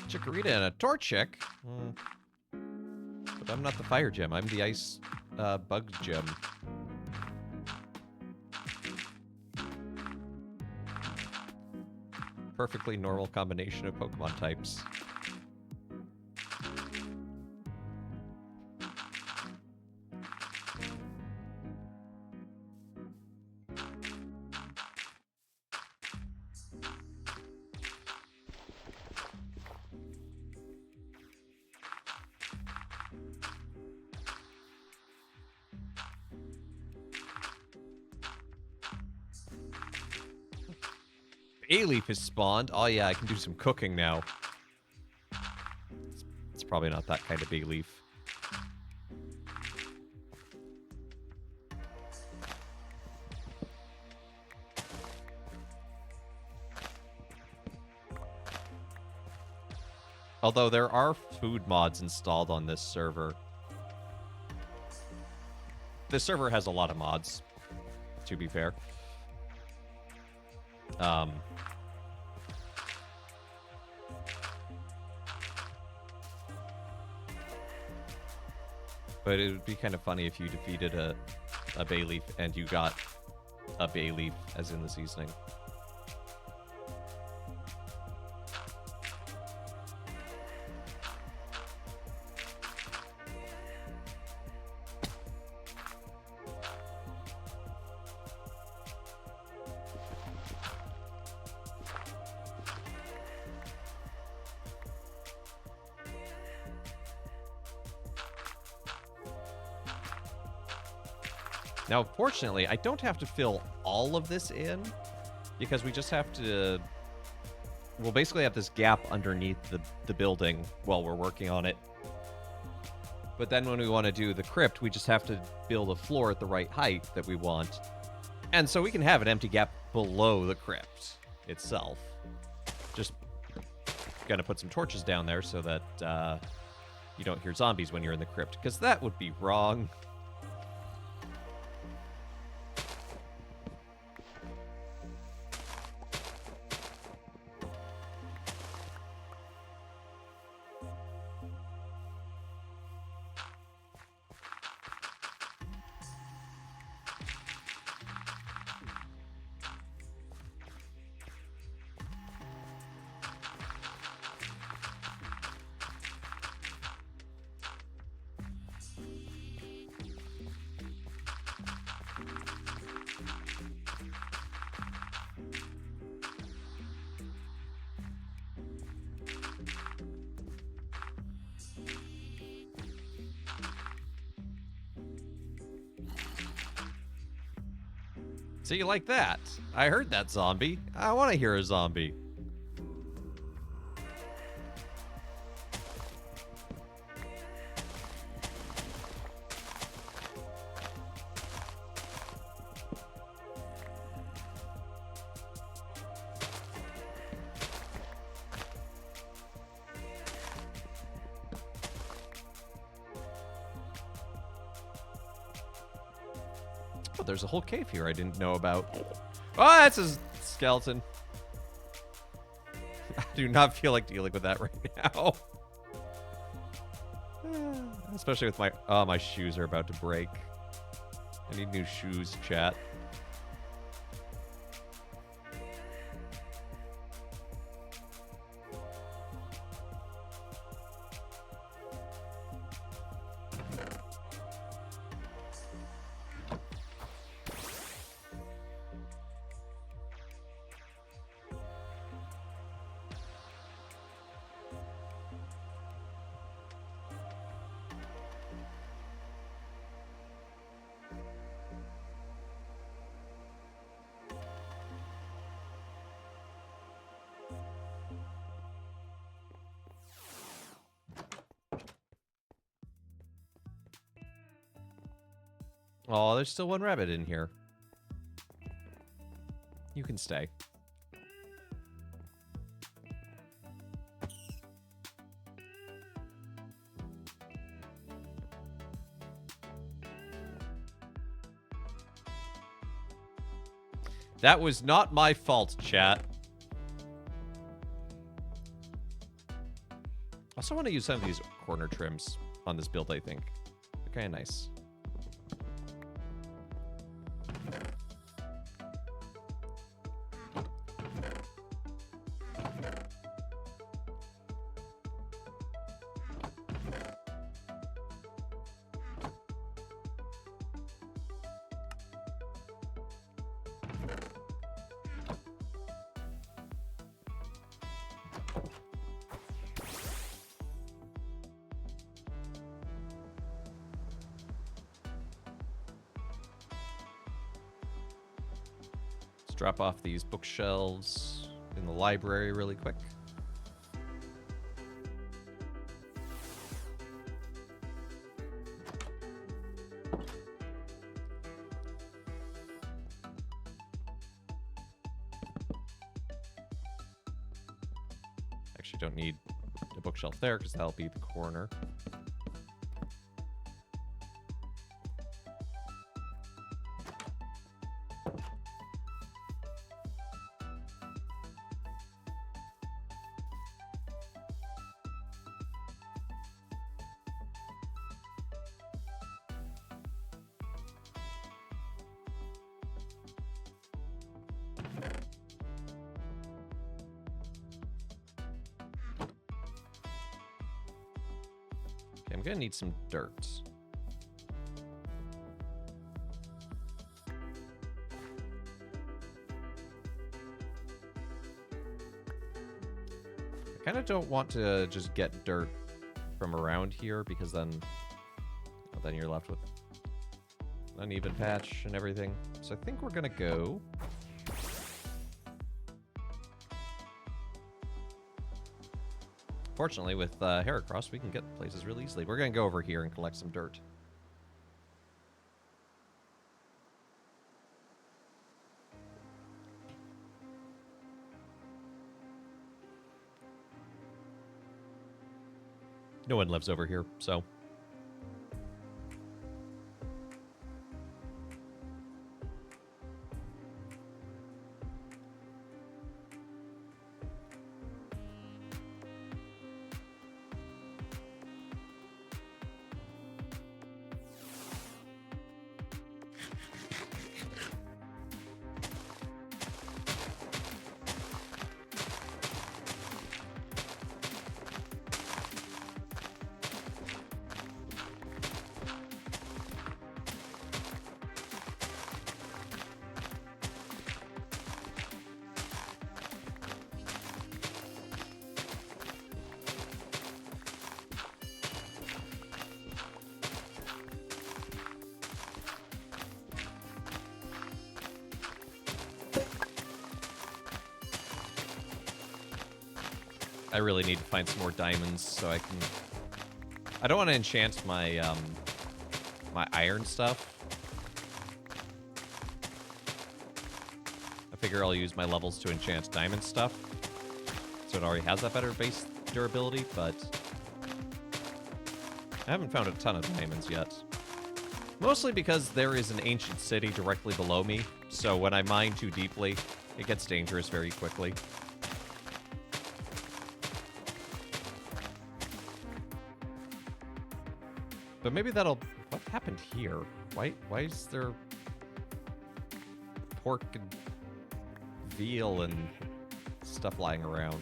Chikorita and a Torchic? But I'm not the fire gem. I'm the ice bug gem. Perfectly normal combination of Pokemon types. Bayleaf has spawned. Oh yeah, I can do some cooking now. It's probably not that kind of Bayleaf. Although there are food mods installed on this server. This server has a lot of mods, to be fair. But it would be kind of funny if you defeated a bay leaf and you got a bay leaf as in the seasoning. Now, fortunately, I don't have to fill all of this in, because we just have to... We'll basically have this gap underneath the building while we're working on it. But then when we want to do the crypt, we just have to build a floor at the right height that we want. And so we can have an empty gap below the crypt itself. Just gonna put some torches down there so that you don't hear zombies when you're in the crypt, because that would be wrong. So you like that? I heard that zombie. I want to hear a zombie. Oh, there's a whole cave here I didn't know about. Oh, that's a skeleton. I do not feel like dealing with that right now. Especially with my... Oh, my shoes are about to break. I need new shoes, chat. Oh, there's still one rabbit in here. You can stay. That was not my fault, chat. I also want to use some of these corner trims on this build, I think. They're kind of nice. Drop off these bookshelves in the library really quick. Actually, don't need a bookshelf there because that'll be the corner. I'm gonna need some dirt. I kind of don't want to just get dirt from around here because then you're left with an uneven patch and everything. So I think we're gonna go. Fortunately, with Heracross, we can get places really easily. We're going to go over here and collect some dirt. No one lives over here, so... I really need to find some more diamonds so I can... I don't want to enchant my, my iron stuff. I figure I'll use my levels to enchant diamond stuff. So it already has that better base durability, but... I haven't found a ton of diamonds yet. Mostly because there is an ancient city directly below me, so when I mine too deeply, it gets dangerous very quickly. But maybe that'll... What happened here? Why is there... pork and veal and stuff lying around?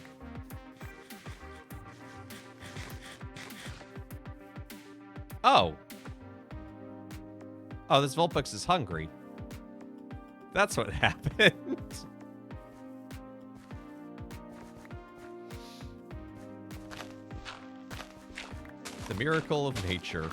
Oh! Oh, this Vulpix is hungry. That's what happened. The miracle of nature.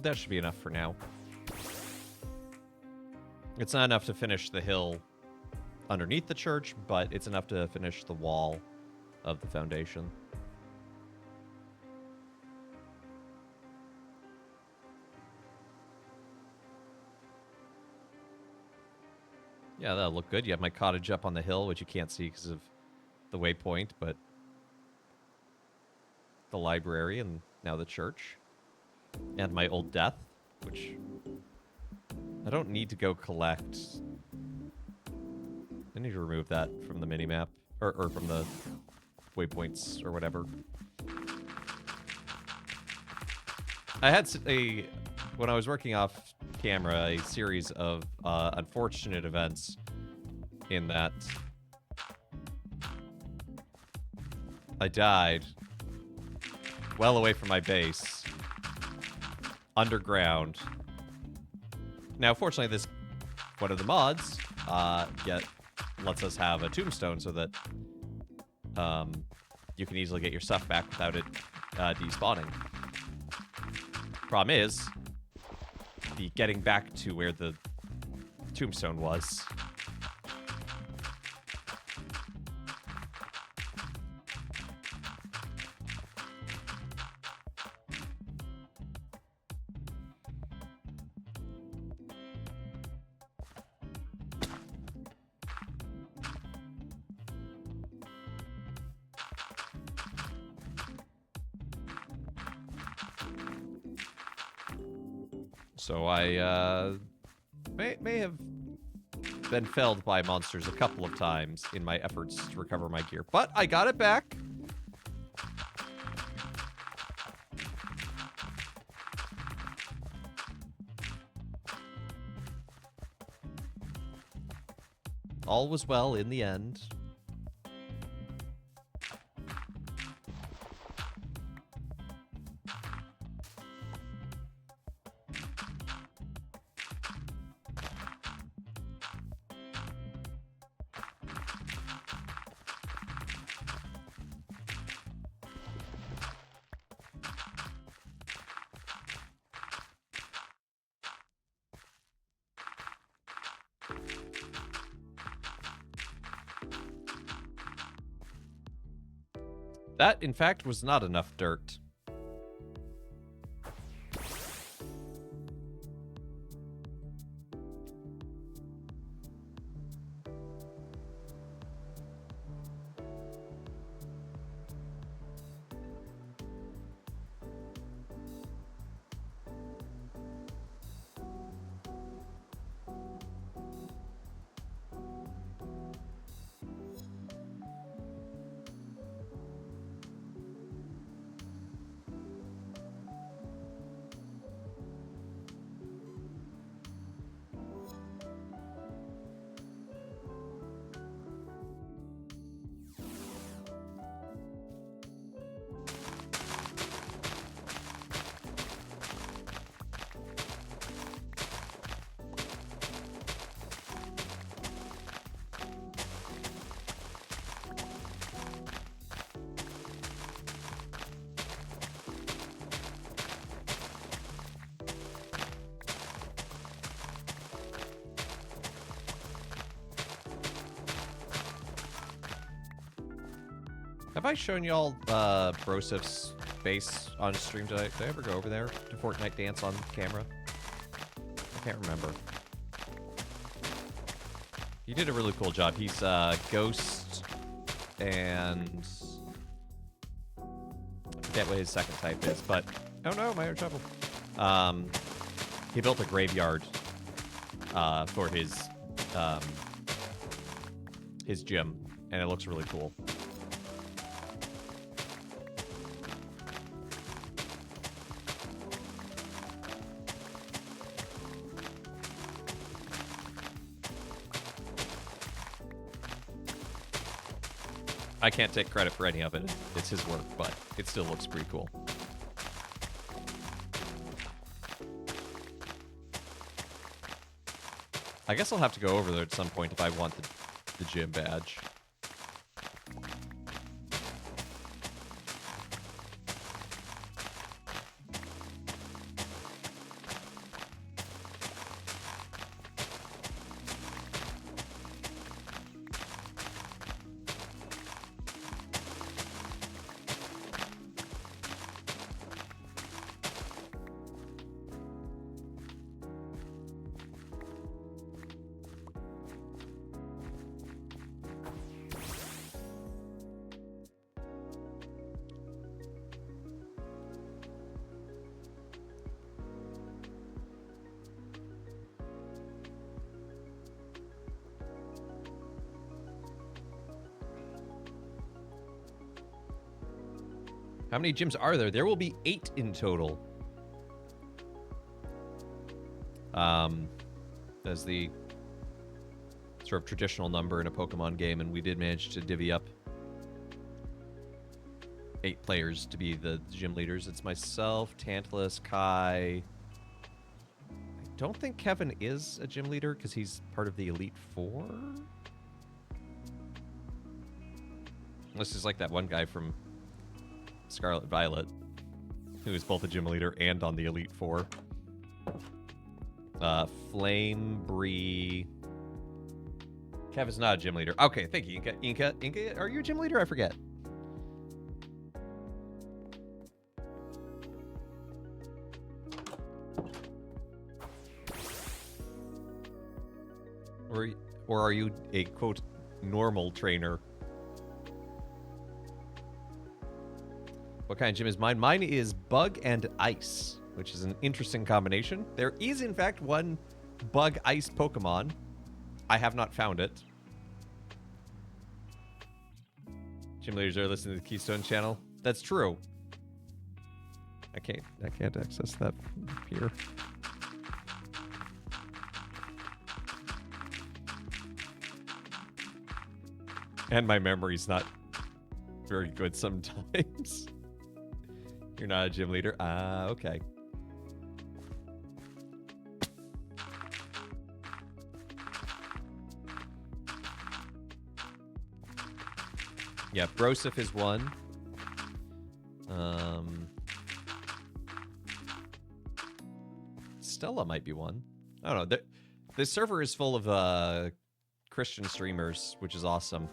That should be enough for now. It's not enough to finish the hill underneath the church, but it's enough to finish the wall of the foundation. Yeah, that'll look good. You have my cottage up on the hill, which you can't see because of the waypoint, but the library and now the church. And my old death, which I don't need to go collect. I need to remove that from the minimap, or from the waypoints or whatever. I had when I was working off camera, a series of unfortunate events in that I died well away from my base. underground. Now, fortunately, this one of the mods lets us have a tombstone so that you can easily get your stuff back without it despawning. Problem is, the getting back to where the tombstone was. So I may have been felled by monsters a couple of times in my efforts to recover my gear, but I got it back. All was well in the end. That, in fact, was not enough dirt. Have I shown y'all Brosif's base on stream? Did I ever go over there to Fortnite dance on camera? I can't remember. He did a really cool job. He's Ghost and I forget what his second type is, but oh no, my trouble. He built a graveyard for his gym, and it looks really cool. I can't take credit for any of it. It's his work, but it still looks pretty cool. I guess I'll have to go over there at some point if I want the gym badge. How many gyms are there? There will be 8 in total. As the sort of traditional number in a Pokemon game, and we did manage to divvy up 8 players to be the gym leaders. It's myself, Tantalus, Kai, don't think Kevin is a gym leader because he's part of the Elite Four. This is like that one guy from Scarlet Violet who is both a gym leader and on the Elite Four. Flame, Bree. Kevin's not a gym leader. Okay, thank you, Inca. Inca, are you a gym leader? I forget. Or are you a, quote, normal trainer? What kind of gym is mine? Mine is Bug and Ice, which is an interesting combination. There is, in fact, one Bug Ice Pokemon. I have not found it. Gym leaders are listening to the Keystone channel. That's true. I can't access that from here. And my memory's not very good sometimes. You're not a gym leader? Ah, okay. Yeah, Broseph is one. Stella might be one. I don't know. This server is full of Christian streamers, which is awesome.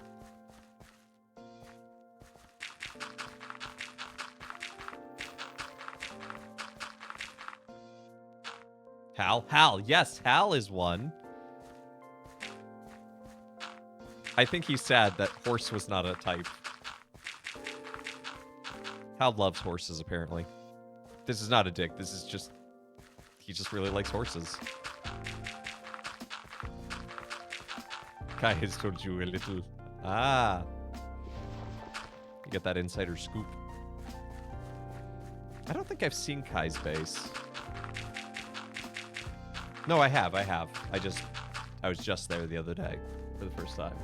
Hal. Yes, Hal is one. I think he's sad that horse was not a type. Hal loves horses, apparently. This is not a dick. This is just... He just really likes horses. Kai has told you a little... Ah. You get that insider scoop. I don't think I've seen Kai's base. No, I have. I was just there the other day for the first time.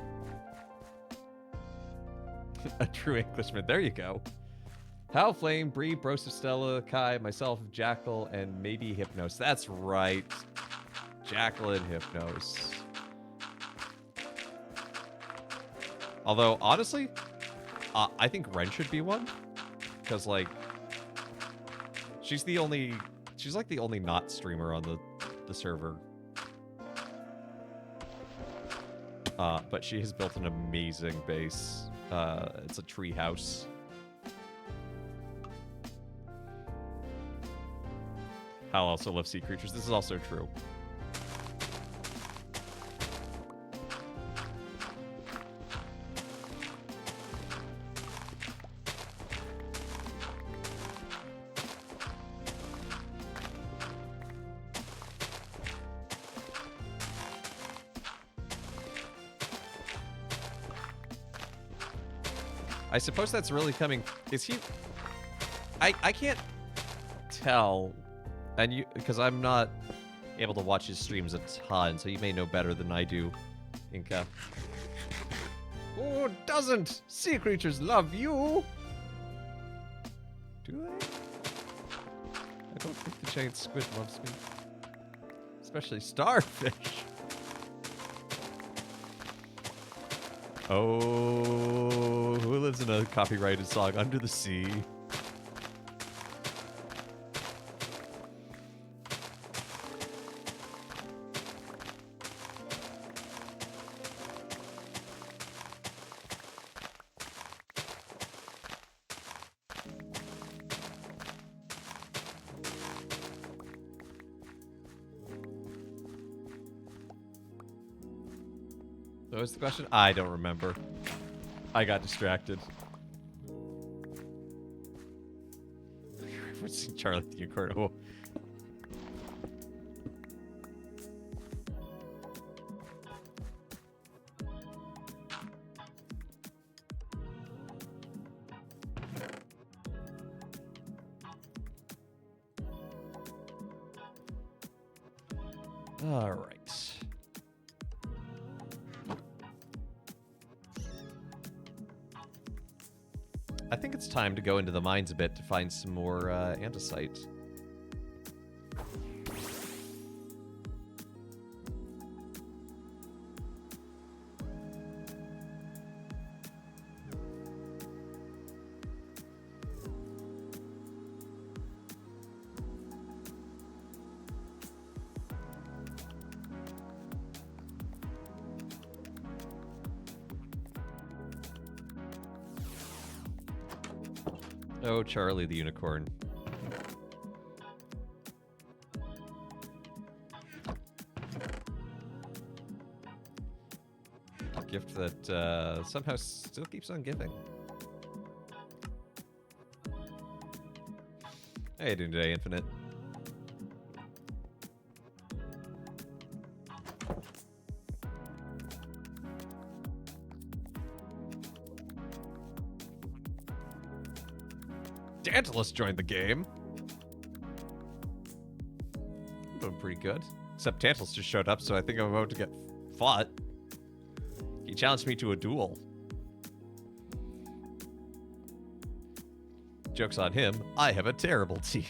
A true Englishman. There you go. Hal, Flame, Bree, Broseph, Stella, Kai, myself, Jackal, and maybe Hypnos. That's right. Jackal and Hypnos. Although, honestly, I think Ren should be one. Because, like, she's like the only not streamer on the server. But she has built an amazing base. It's a tree house. Hal also loves sea creatures. This is also true. I suppose that's really coming. Is he... I can't tell, and you, because I'm not able to watch his streams a ton, so you may know better than I do, Inca. Who doesn't? Sea creatures love you! Do they? I don't think the giant squid loves me. Especially starfish. Oh, who lives in a copyrighted song? Under the Sea. What was the question? I don't remember. I got distracted. We're seeing Charlie the Unicorn. All right. I think it's time to go into the mines a bit to find some more andesite. Oh, Charlie the Unicorn. A gift that somehow still keeps on giving. How you doing today, Infinite? Tantalus joined the game. I'm doing pretty good. Except Tantalus just showed up, so I think I'm about to get fought. He challenged me to a duel. Joke's on him. I have a terrible team.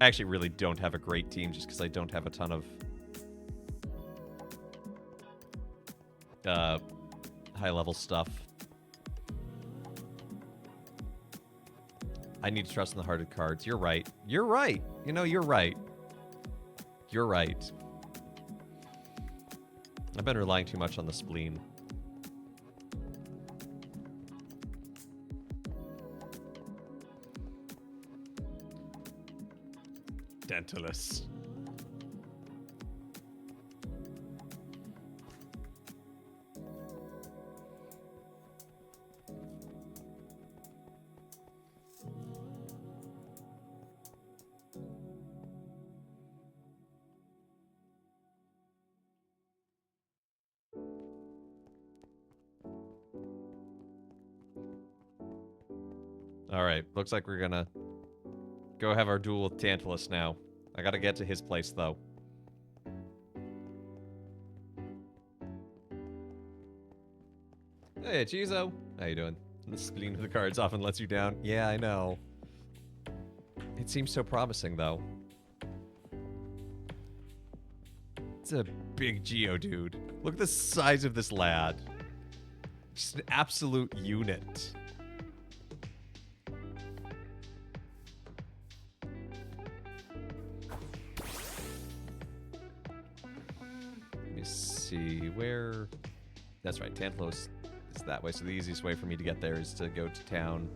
I actually really don't have a great team just because I don't have a ton of high-level stuff. I need to trust in the hearted cards. You're right. You're right. You know, you're right. You're right. I've been relying too much on the spleen. Tantalus. All right, looks like we're gonna go have our duel with Tantalus now. I gotta get to his place, though. Hey, Chizo. How you doing? The spleen of the cards often lets you down. Yeah, I know. It seems so promising, though. It's a big Geodude. Look at the size of this lad. Just an absolute unit. Let me see where... That's right, Tantalus is that way, so the easiest way for me to get there is to go to town.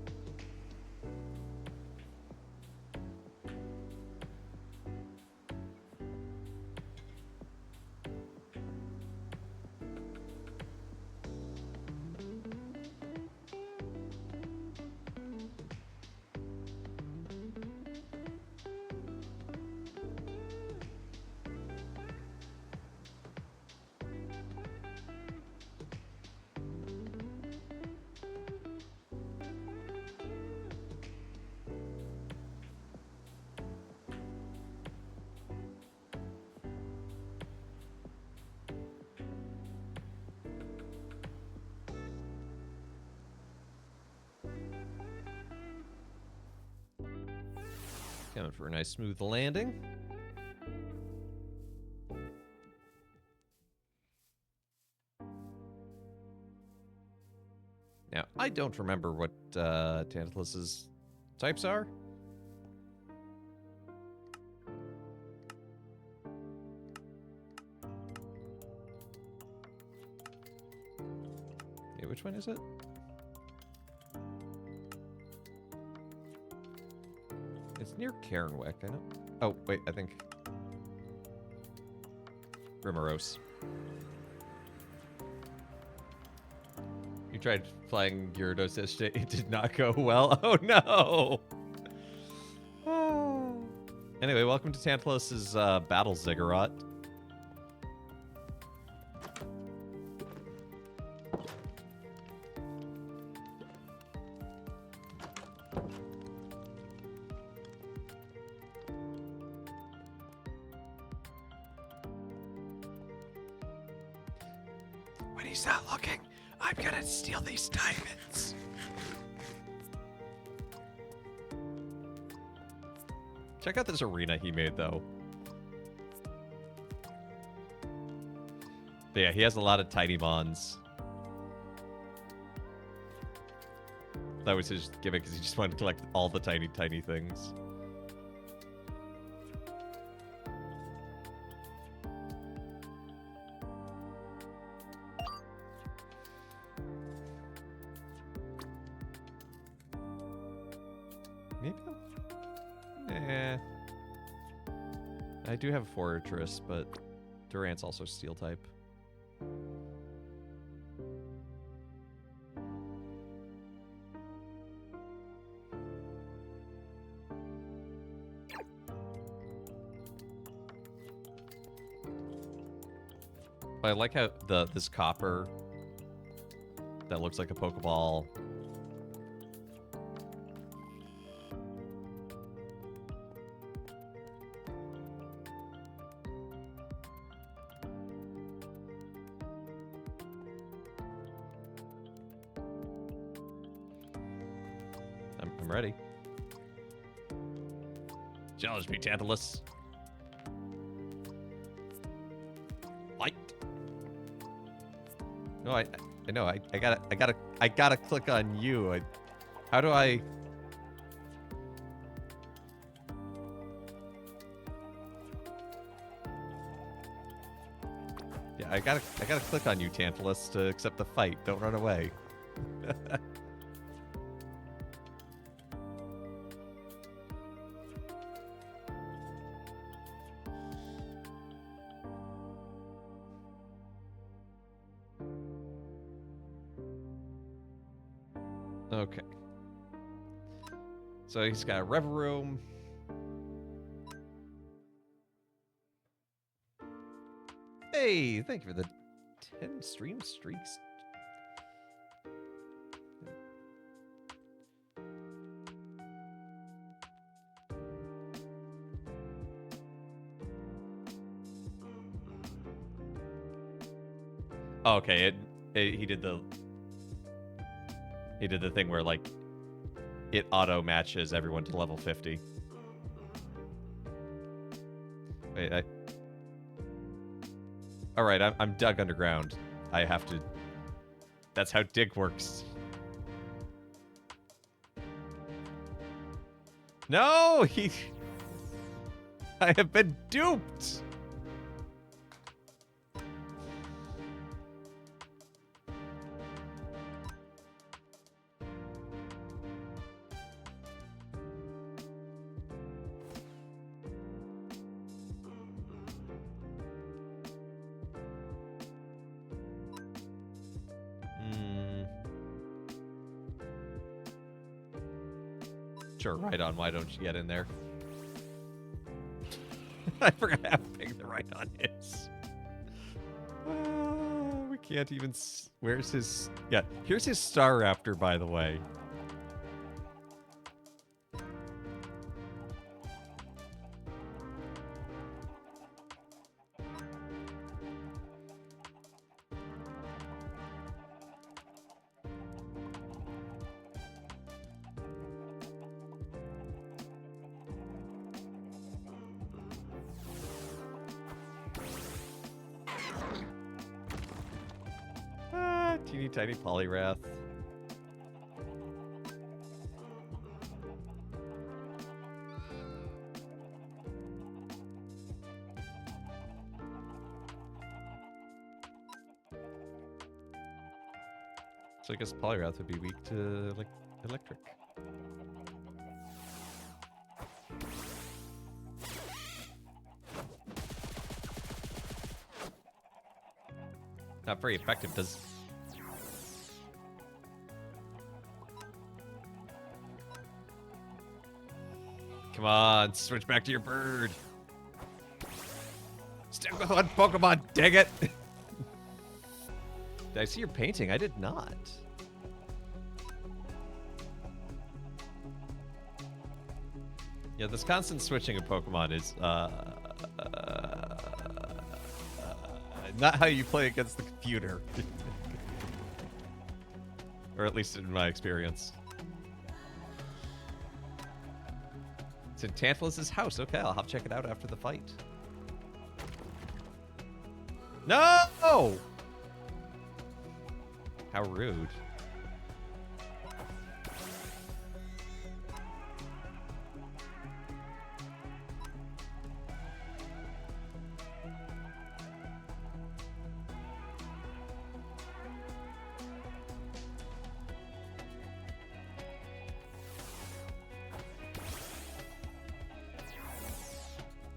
Coming for a nice smooth landing. Now, I don't remember what Tantalus's types are. Yeah, which one is it? It's near Cairnwick, I know. Oh, wait, I think... Rimaros. You tried flying Gyarados yesterday. It did not go well. Oh, no! Oh. Anyway, welcome to Tantalus's Battle Ziggurat. When he's not looking, I'm gonna steal these diamonds. Check out this arena he made, though. But yeah, he has a lot of tiny mons. That was his gimmick, because he just wanted to collect all the tiny, tiny things. Eh. I do have Fortress, but Durant's also Steel type. I like how this copper that looks like a Pokeball. I'm ready. Challenge me, Tantalus. Light. No, I know. I gotta click on you. How do I? Yeah, I gotta click on you, Tantalus, to accept the fight. Don't run away. Okay. So he's got a Reverum. Hey, thank you for the 10 stream streaks. Oh, okay, he did the thing where like it auto matches everyone to level 50. Wait, all right, I'm dug underground. I have to. That's how dig works. No, I have been duped. Sure, right on. Why don't you get in there? I forgot how big the right on is. We can't even. Where's his? Yeah, here's his Staraptor, by the way. Teeny tiny Poliwrath. So I guess Poliwrath would be weak to like electric. Not very effective. Does. Come on, switch back to your bird. Stick with one Pokemon, dang it! Did I see your painting? I did not. Yeah, this constant switching of Pokemon is not how you play against the computer. Or at least in my experience. It's in Tantalus's house. Okay, I'll have to check it out after the fight. No! How rude.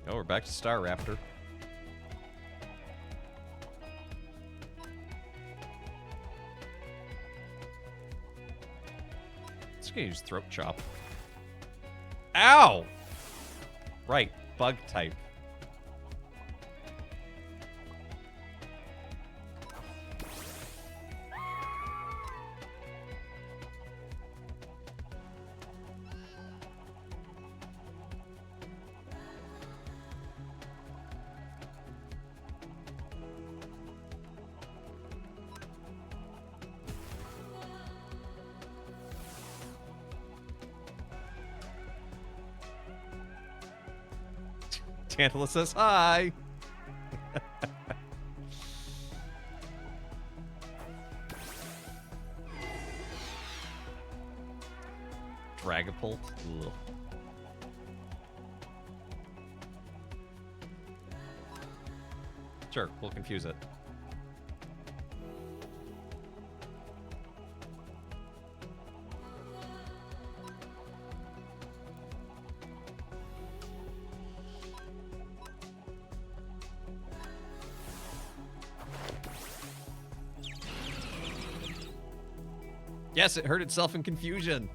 Oh, we're back to Staraptor. Just gonna use Throat Chop. Ow! Right, bug type. Tantalus says hi. Dragapult. Ugh. Sure, we'll confuse it. Yes, it hurt itself in confusion.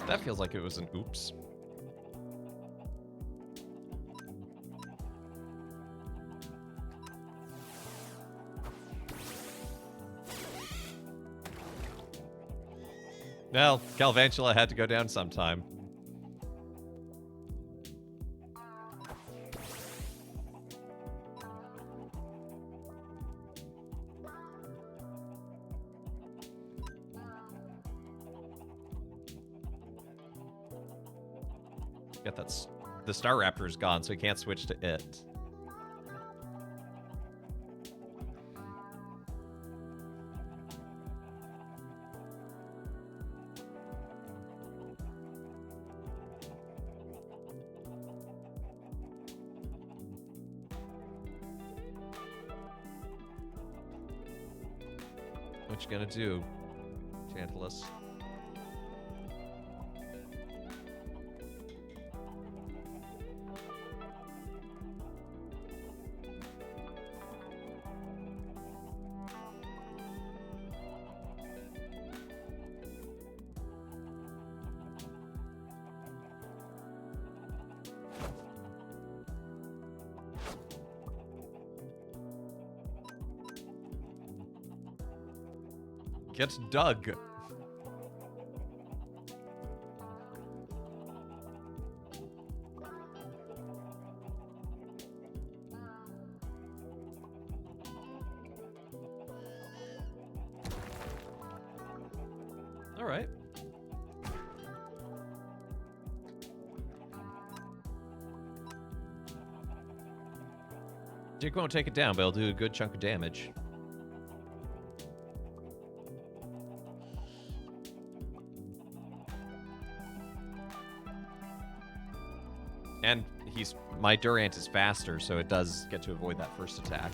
That feels like it was an oops. Well, Galvantula had to go down sometime. Get that's the Staraptor's gone, so he can't switch to it. What you gonna do, Tantalus? Get dug. All right. Dick won't take it down, but he'll do a good chunk of damage. And my Durant is faster, so it does get to avoid that first attack.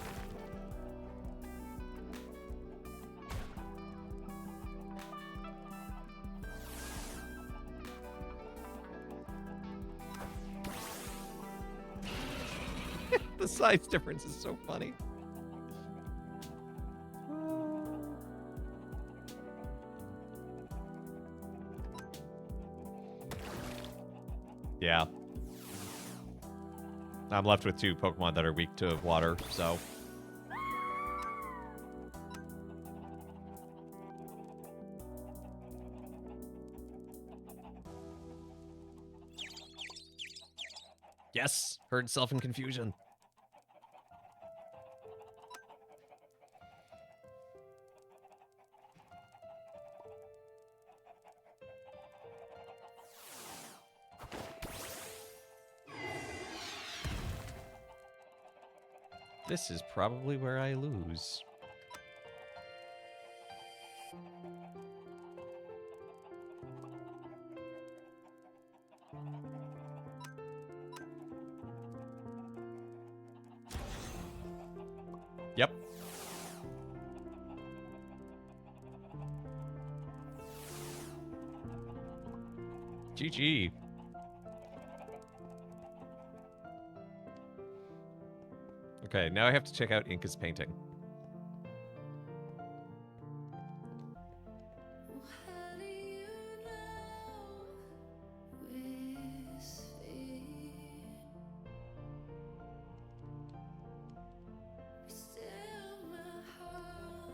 The size difference is so funny. Yeah. I'm left with 2 Pokemon that are weak to water, so... Yes! Heard itself in confusion. This is probably where I lose. GG. Okay, now I have to check out Inca's painting.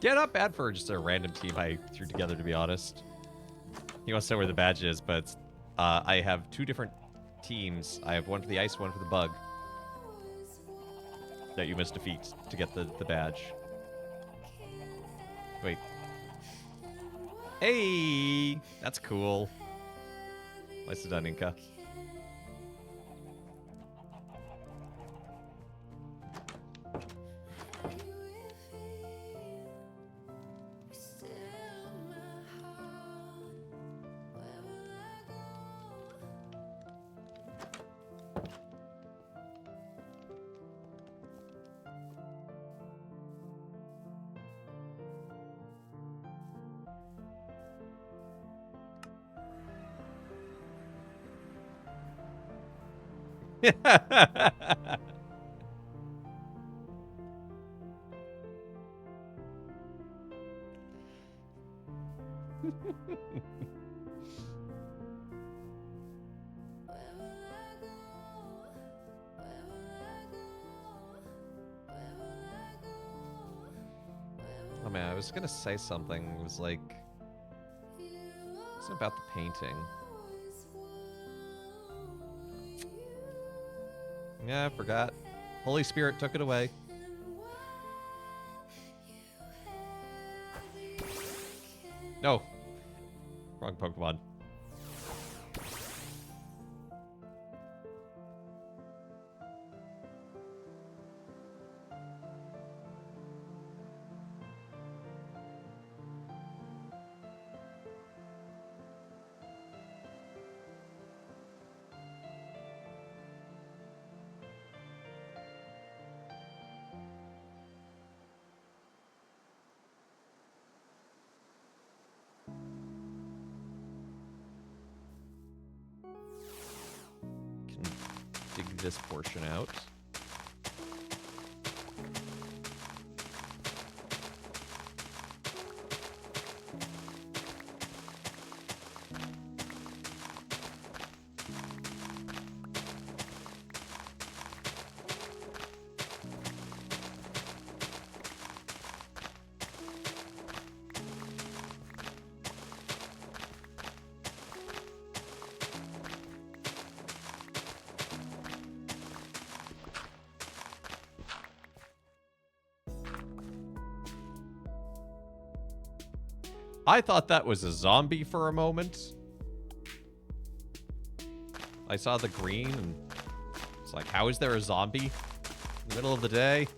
Yeah, not bad for just a random team I threw together, to be honest. He wants to know where the badge is, but I have two different teams. I have one for the ice, one for the bug. That you must defeat to get the badge. Wait. Hey! That's cool. Nicely done, Inca. Oh man, I was gonna say something. It was like... It's about the painting. Yeah, I forgot. Holy Spirit took it away. No. Wrong Pokemon. Dig this portion out. I thought that was a zombie for a moment. I saw the green and it's like, how is there a zombie in the middle of the day?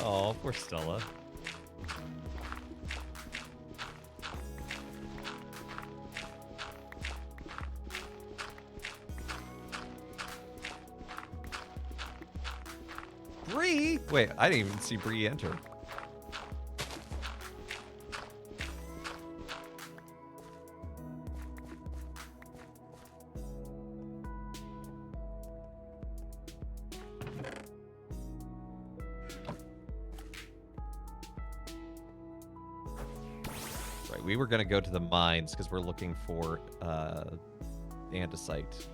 Oh, poor Stella. Bree? Wait, I didn't even see Bree enter. Right, we were going to go to the mines because we're looking for andesite.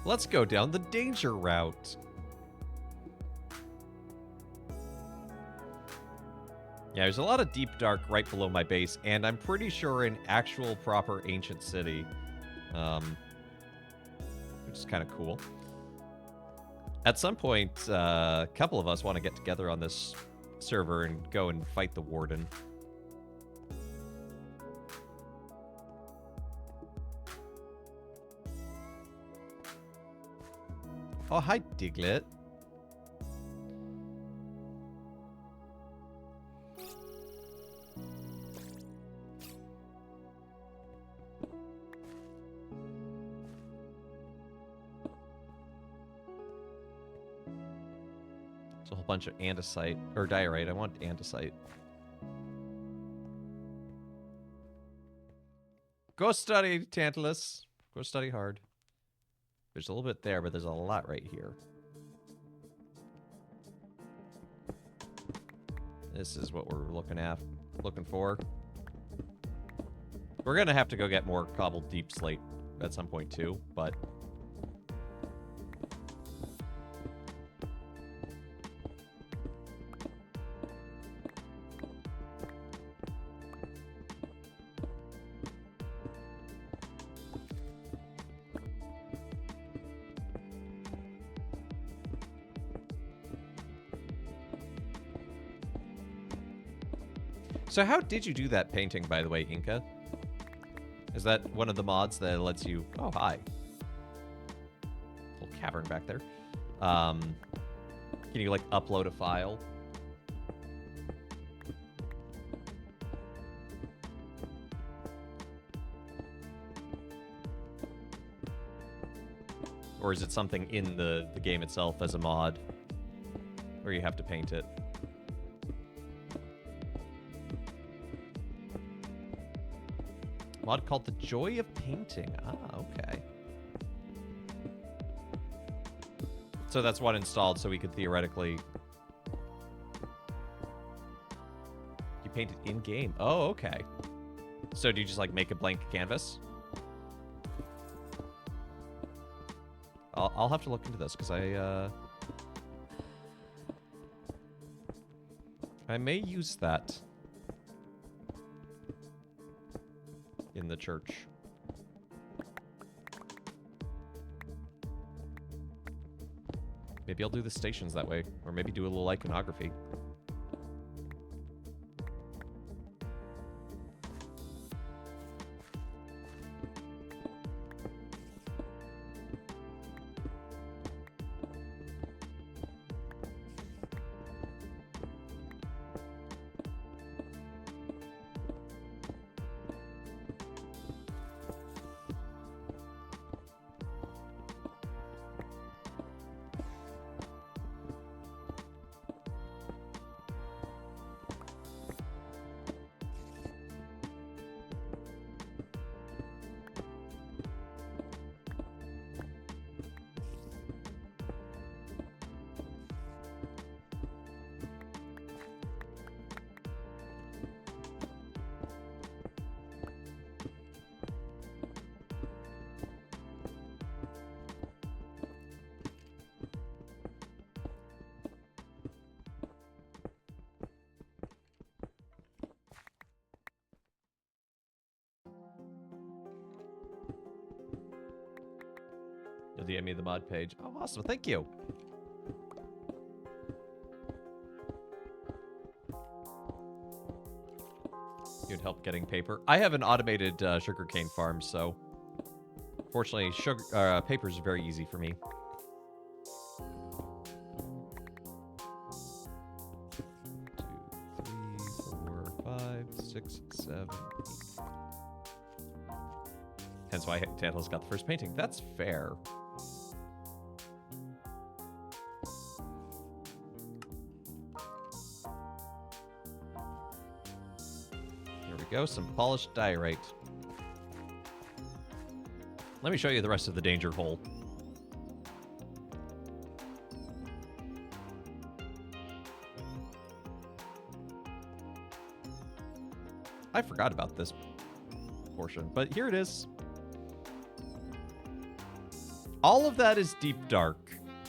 Let's go down the danger route. Yeah, there's a lot of deep dark right below my base, and I'm pretty sure an actual proper ancient city. Which is kind of cool. At some point, a couple of us want to get together on this server and go and fight the Warden. Oh, hi, Diglett. It's a whole bunch of andesite, or diorite. I want andesite. Go study, Tantalus. Go study hard. There's a little bit there, but there's a lot right here. This is what we're looking for. We're gonna have to go get more cobbled deep slate at some point too, but so how did you do that painting, by the way, Inca? Is that one of the mods that lets you... Oh, hi. Little cavern back there. Can you, like, upload a file? Or is it something in the game itself as a mod? Where you have to paint it? Mod called The Joy of Painting. Ah, okay. So that's one installed, so we could theoretically... You paint it in-game. Oh, okay. So do you just, like, make a blank canvas? I'll have to look into this, because I may use that in the church. Maybe I'll do the stations that way, or maybe do a little iconography. You'll DM me the mod page. Oh, awesome. Thank you. You'd help getting paper. I have an automated sugarcane farm, so fortunately, paper is very easy for me. Two, three, 4, 5, 6, 7, 8. Hence why Tantalus got the first painting. That's fair. Go, some polished diorite. Let me show you the rest of the danger hole. I forgot about this portion, but here it is. All of that is deep dark.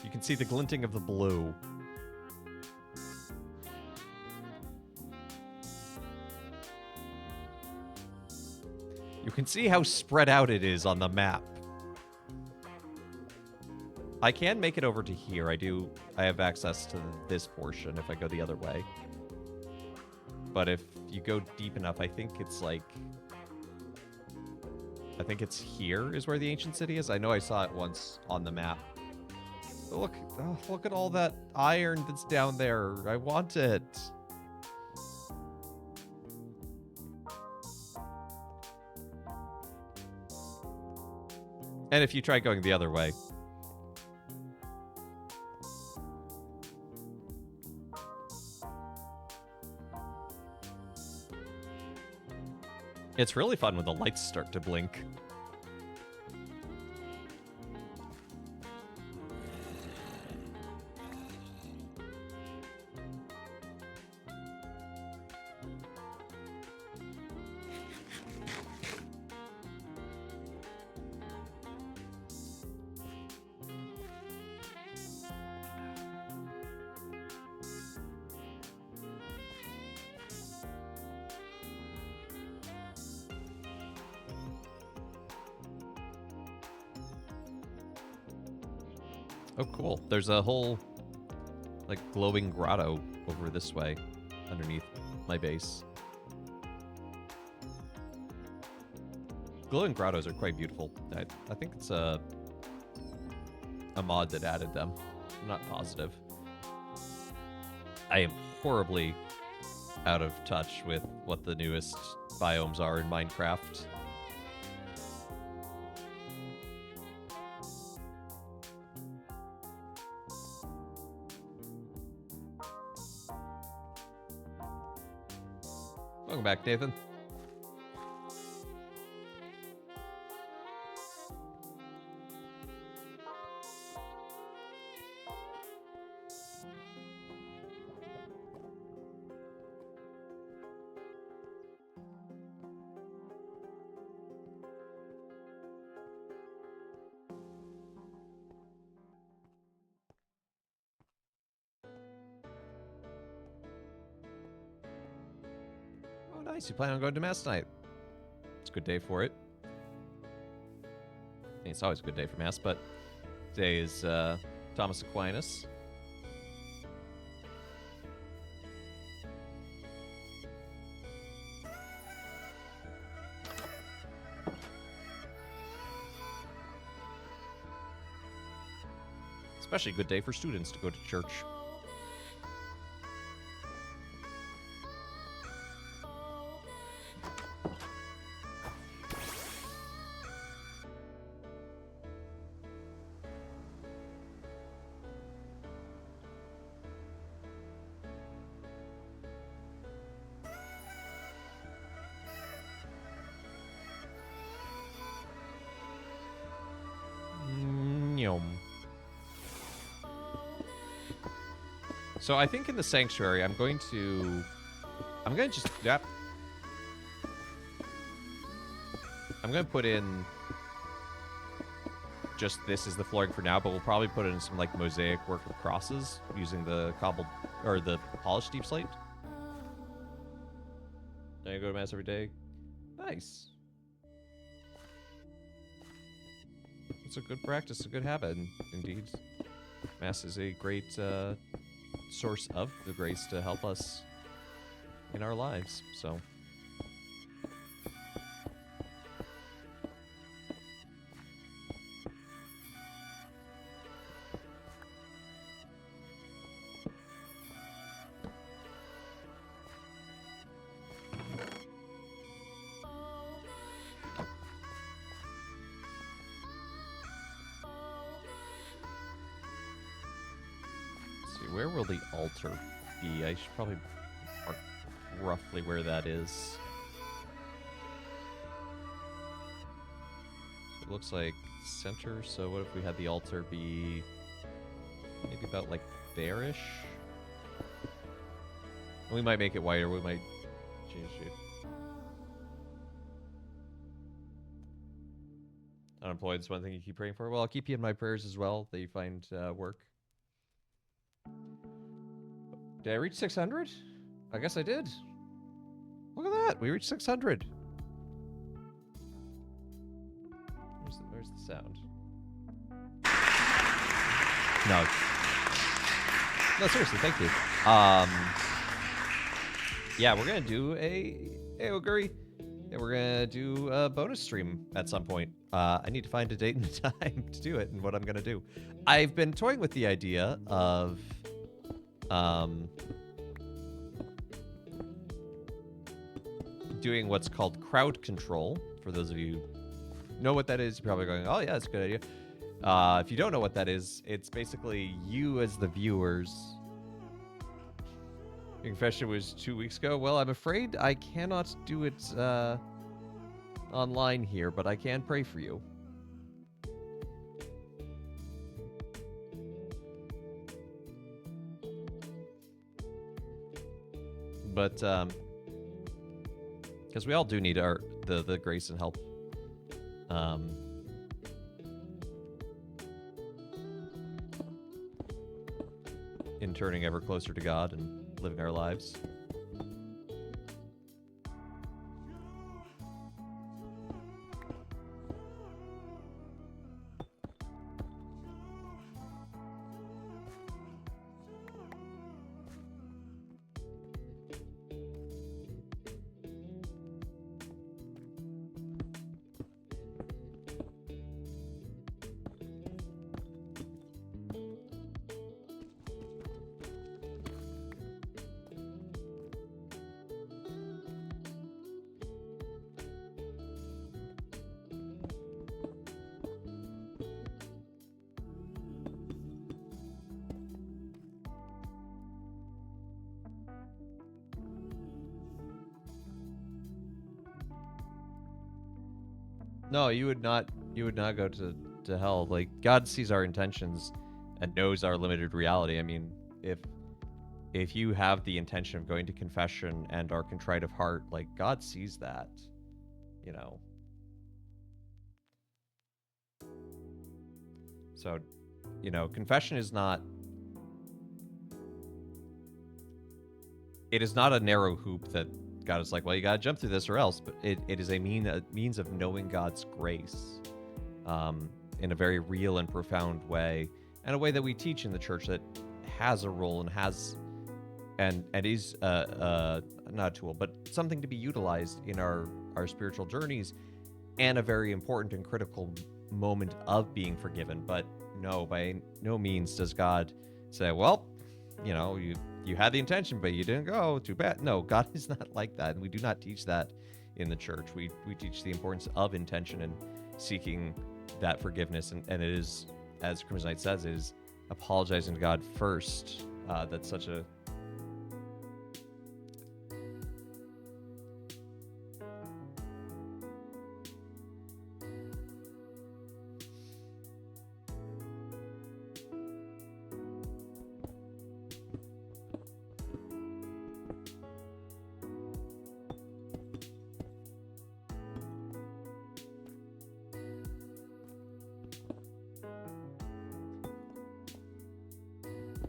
You can see the glinting of the blue. You can see how spread out it is on the map. I can make it over to here. I have access to this portion if I go the other way. But if you go deep enough, I think it's like... I think it's here is where the ancient city is. I know I saw it once on the map. Look, oh, look at all that iron that's down there. I want it. And if you try going the other way. It's really fun when the lights start to blink. Oh, cool. There's a whole, like, glowing grotto over this way, underneath my base. Glowing grottos are quite beautiful. I think it's a mod that added them. I'm not positive. I am horribly out of touch with what the newest biomes are in Minecraft. Welcome back, Nathan. Nice, you plan on going to Mass tonight. It's a good day for it. I mean, it's always a good day for Mass, but today is Thomas Aquinas. Especially a good day for students to go to church. So I think in the sanctuary, I'm going to just, yep. I'm going to put in just this as the flooring for now, but we'll probably put in some like mosaic work with crosses using the cobbled, or the polished deep slate. Now you go to Mass every day. Nice. It's a good practice, a good habit, indeed. Mass is a great source of the grace to help us in our lives, so. Where will the altar be? I should probably mark roughly where that is. It looks like center, so what if we had the altar be maybe about like there-ish? We might make it wider, we might change shape. Unemployed is one thing you keep praying for. Well, I'll keep you in my prayers as well, that you find work. Did I reach 600? I guess I did. Look at that. We reached 600. Where's the sound? No. No, seriously, thank you. Yeah, we're going to do Hey, Oguri. Yeah, we're going to do a bonus stream at some point. I need to find a date and a time to do it and what I'm going to do. I've been toying with the idea of... doing what's called crowd control. For those of you who know what that is, you're probably going, oh yeah, that's a good idea. If you don't know what that is, it's basically you as the viewers. Your confession was 2 weeks ago. Well, I'm afraid I cannot do it online here, but I can pray for you. But because we all do need the grace and help. In turning ever closer to God and living our lives. No, you would not go to hell. Like, God sees our intentions and knows our limited reality. I mean, if you have the intention of going to confession and are contrite of heart, like, God sees that, you know. So, you know, confession is not... It is not a narrow hoop that God is like, well, you got to jump through this or else. But it is a means of knowing God's grace in a very real and profound way, and a way that we teach in the church that has a role and has and is not a tool, but something to be utilized in our spiritual journeys, and a very important and critical moment of being forgiven. But no, by no means does God say, well, you know, you had the intention, but you didn't go. Too bad. No, God is not like that. And we do not teach that in the church. We teach the importance of intention and seeking that forgiveness. And it is, as Crimson Knight says, it is apologizing to God first. That's such a...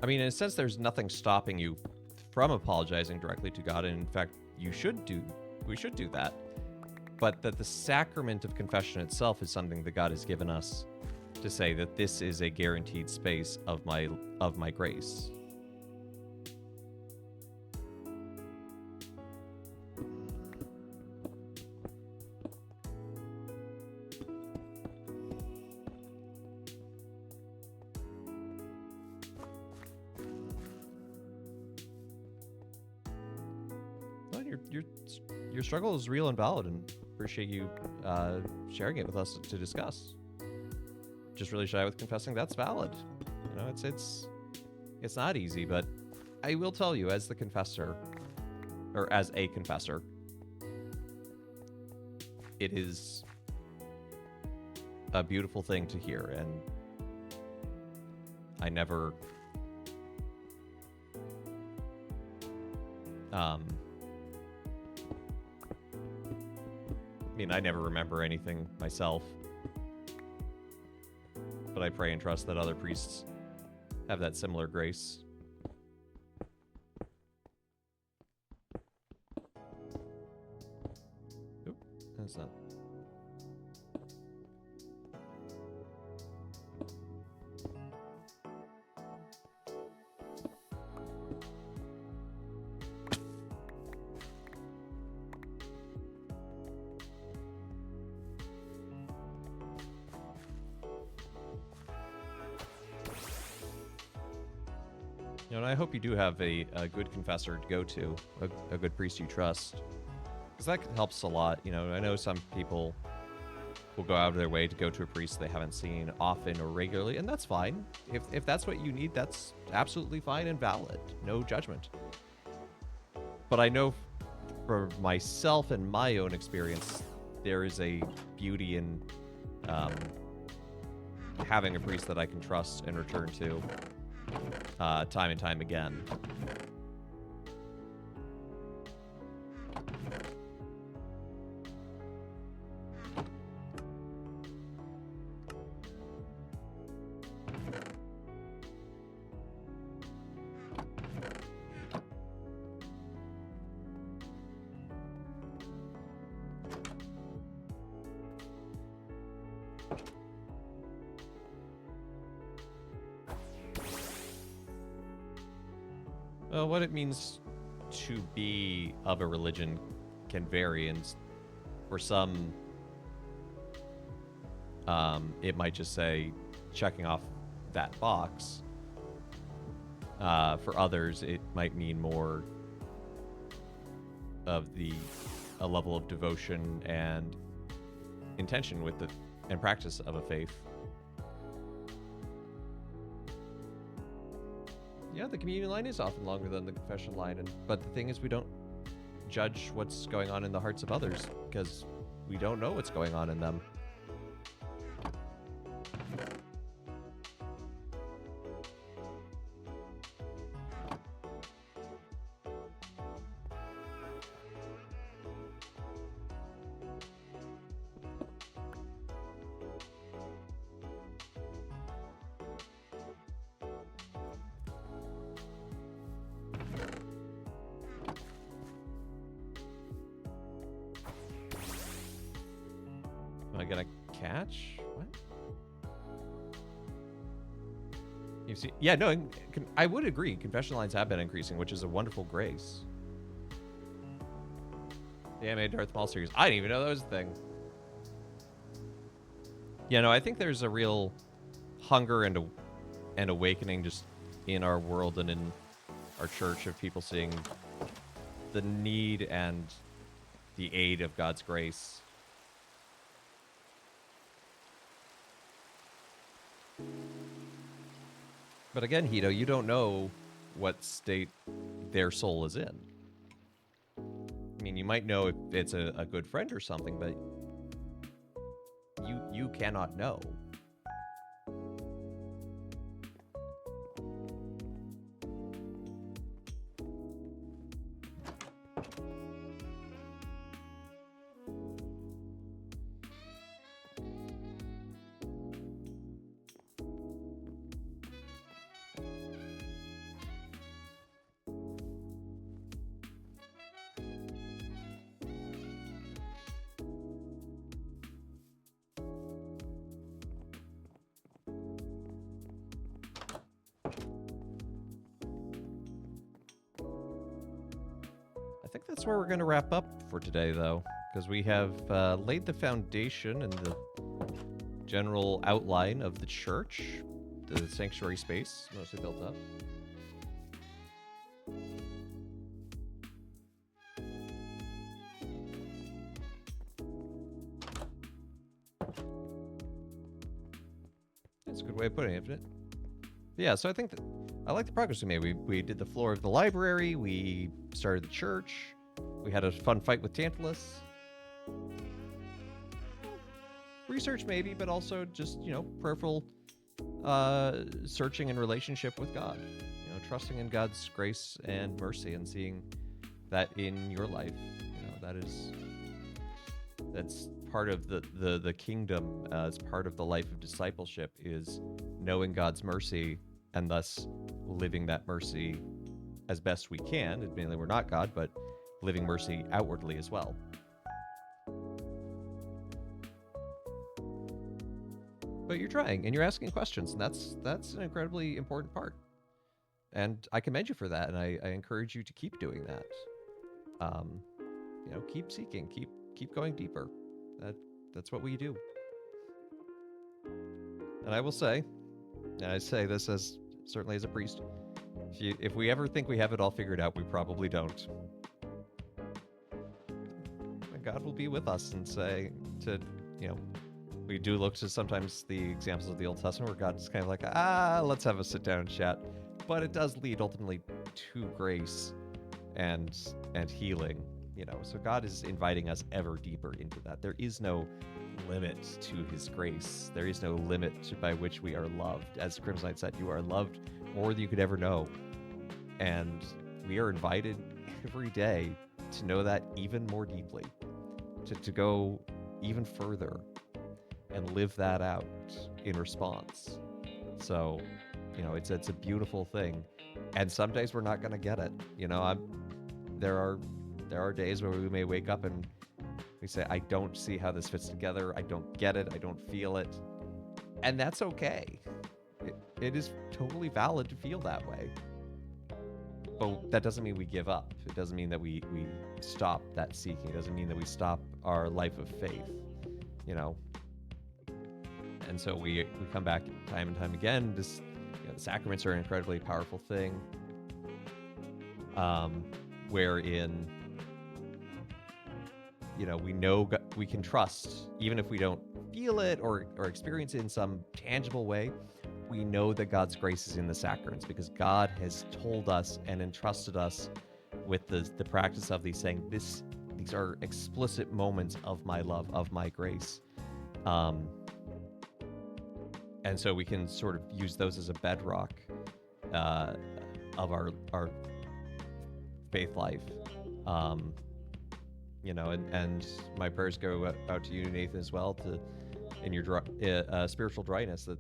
I mean, in a sense, there's nothing stopping you from apologizing directly to God, and in fact, we should do that. But that the sacrament of confession itself is something that God has given us to say that this is a guaranteed space of my grace. Your struggle is real and valid, and appreciate you sharing it with us to discuss. Just really shy with confessing, that's valid. You know, it's not easy, but I will tell you, as the confessor, or as a confessor, it is a beautiful thing to hear, and I never I mean, I never remember anything myself. I pray and trust that other priests have that similar grace. Oop, that's not. You know, and I hope you do have a good confessor to go to, a good priest you trust, because that helps a lot. You know, I know some people will go out of their way to go to a priest they haven't seen often or regularly, and that's fine. If that's what you need, that's absolutely fine and valid. No judgment. But I know for myself and my own experience, there is a beauty in having a priest that I can trust and return to time and time again. Well, what it means to be of a religion can vary, and for some, it might just say checking off that box. For others, it might mean more of a level of devotion and intention with and practice of a faith. Yeah, the communion line is often longer than the confession line, but the thing is, we don't judge what's going on in the hearts of others because we don't know what's going on in them. Am I gonna catch? What? You see? Yeah, no, I would agree. Confession lines have been increasing, which is a wonderful grace. The anime Darth Maul series. I didn't even know that was a thing. Yeah, no, I think there's a real hunger and awakening just in our world and in our church of people seeing the need and the aid of God's grace. But again, Hito, you don't know what state their soul is in. I mean, you might know if it's a good friend or something, but you cannot know. I think that's where we're going to wrap up for today, though, because we have laid the foundation and the general outline of the church, the sanctuary space, mostly built up. That's a good way of putting it, isn't it? Yeah, so I think that I like the progress we made. We did the floor of the library. We started the church. We had a fun fight with Tantalus. Research maybe, but also just, prayerful searching and relationship with God. Trusting in God's grace and mercy and seeing that in your life. That's part of the kingdom, as part of the life of discipleship, is knowing God's mercy and thus living that mercy as best we can. Admittedly, we're not God, but living mercy outwardly as well. But you're trying and you're asking questions, and that's an incredibly important part. And I commend you for that, and I encourage you to keep doing that. Keep seeking, keep going deeper. That's what we do. And I will say, and I say this as certainly as a priest, if we ever think we have it all figured out, we probably don't. And God will be with us and say we do look to sometimes the examples of the Old Testament where God's kind of like, let's have a sit down and chat. But it does lead ultimately to grace and healing, So God is inviting us ever deeper into that. There is no limit to his grace. There is no limit by which we are loved. As Crimson Knight said, you are loved more than you could ever know. And we are invited every day to know that even more deeply, to go even further and live that out in response. So, it's a beautiful thing. And some days we're not going to get it. There are days where we may wake up and we say, I don't see how this fits together. I don't get it. I don't feel it. And that's okay. It is totally valid to feel that way. But that doesn't mean we give up. It doesn't mean that we stop that seeking. It doesn't mean that we stop our life of faith, And so we come back time and time again. The sacraments are an incredibly powerful thing, wherein we know we can trust, even if we don't feel it or experience it in some tangible way. We know that God's grace is in the sacraments because God has told us and entrusted us with the practice of these, saying these are explicit moments of my love, of my grace. And so we can sort of use those as a bedrock of our faith life. And my prayers go out to you, Nathan, as well, in your spiritual dryness, that,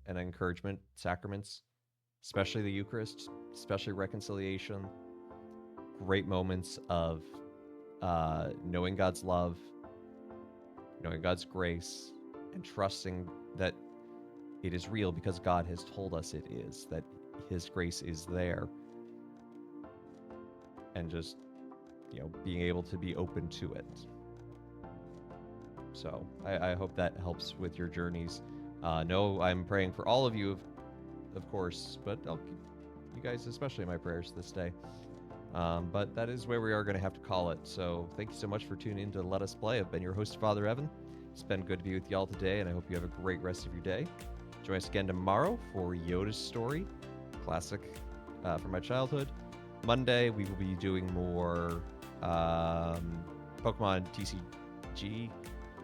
an encouragement, sacraments, especially the Eucharist, especially reconciliation, great moments of knowing God's love, knowing God's grace, and trusting that it is real because God has told us it is, that his grace is there. And just, being able to be open to it. So I hope that helps with your journeys. No, I'm praying for all of you, of course, but I'll keep you guys especially in my prayers this day. But that is where we are going to have to call it. So thank you so much for tuning in to Let Us Play. I've been your host, Father Evan. It's been good to be with y'all today, and I hope you have a great rest of your day. Join us again tomorrow for Yoda's Story, classic from my childhood. Monday, we will be doing more Pokemon TCG.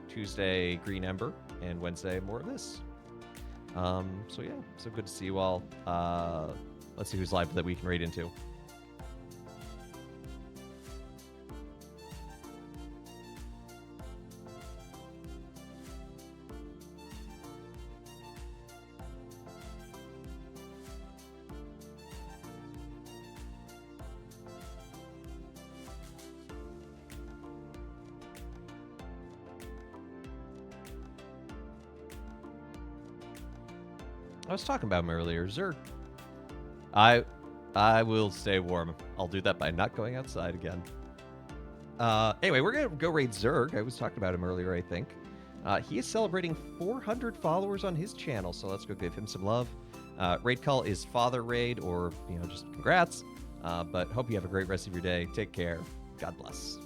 Tuesday, Green Ember. And Wednesday, more of this. So good to see you all. Let's see who's live that we can raid into. I was talking about him earlier, Zerg. I will stay warm. I'll do that by not going outside again. Anyway, we're going to go raid Zerg. I was talking about him earlier, I think. He is celebrating 400 followers on his channel, so let's go give him some love. Raid call is Father Raid, or, just congrats. But hope you have a great rest of your day. Take care. God bless.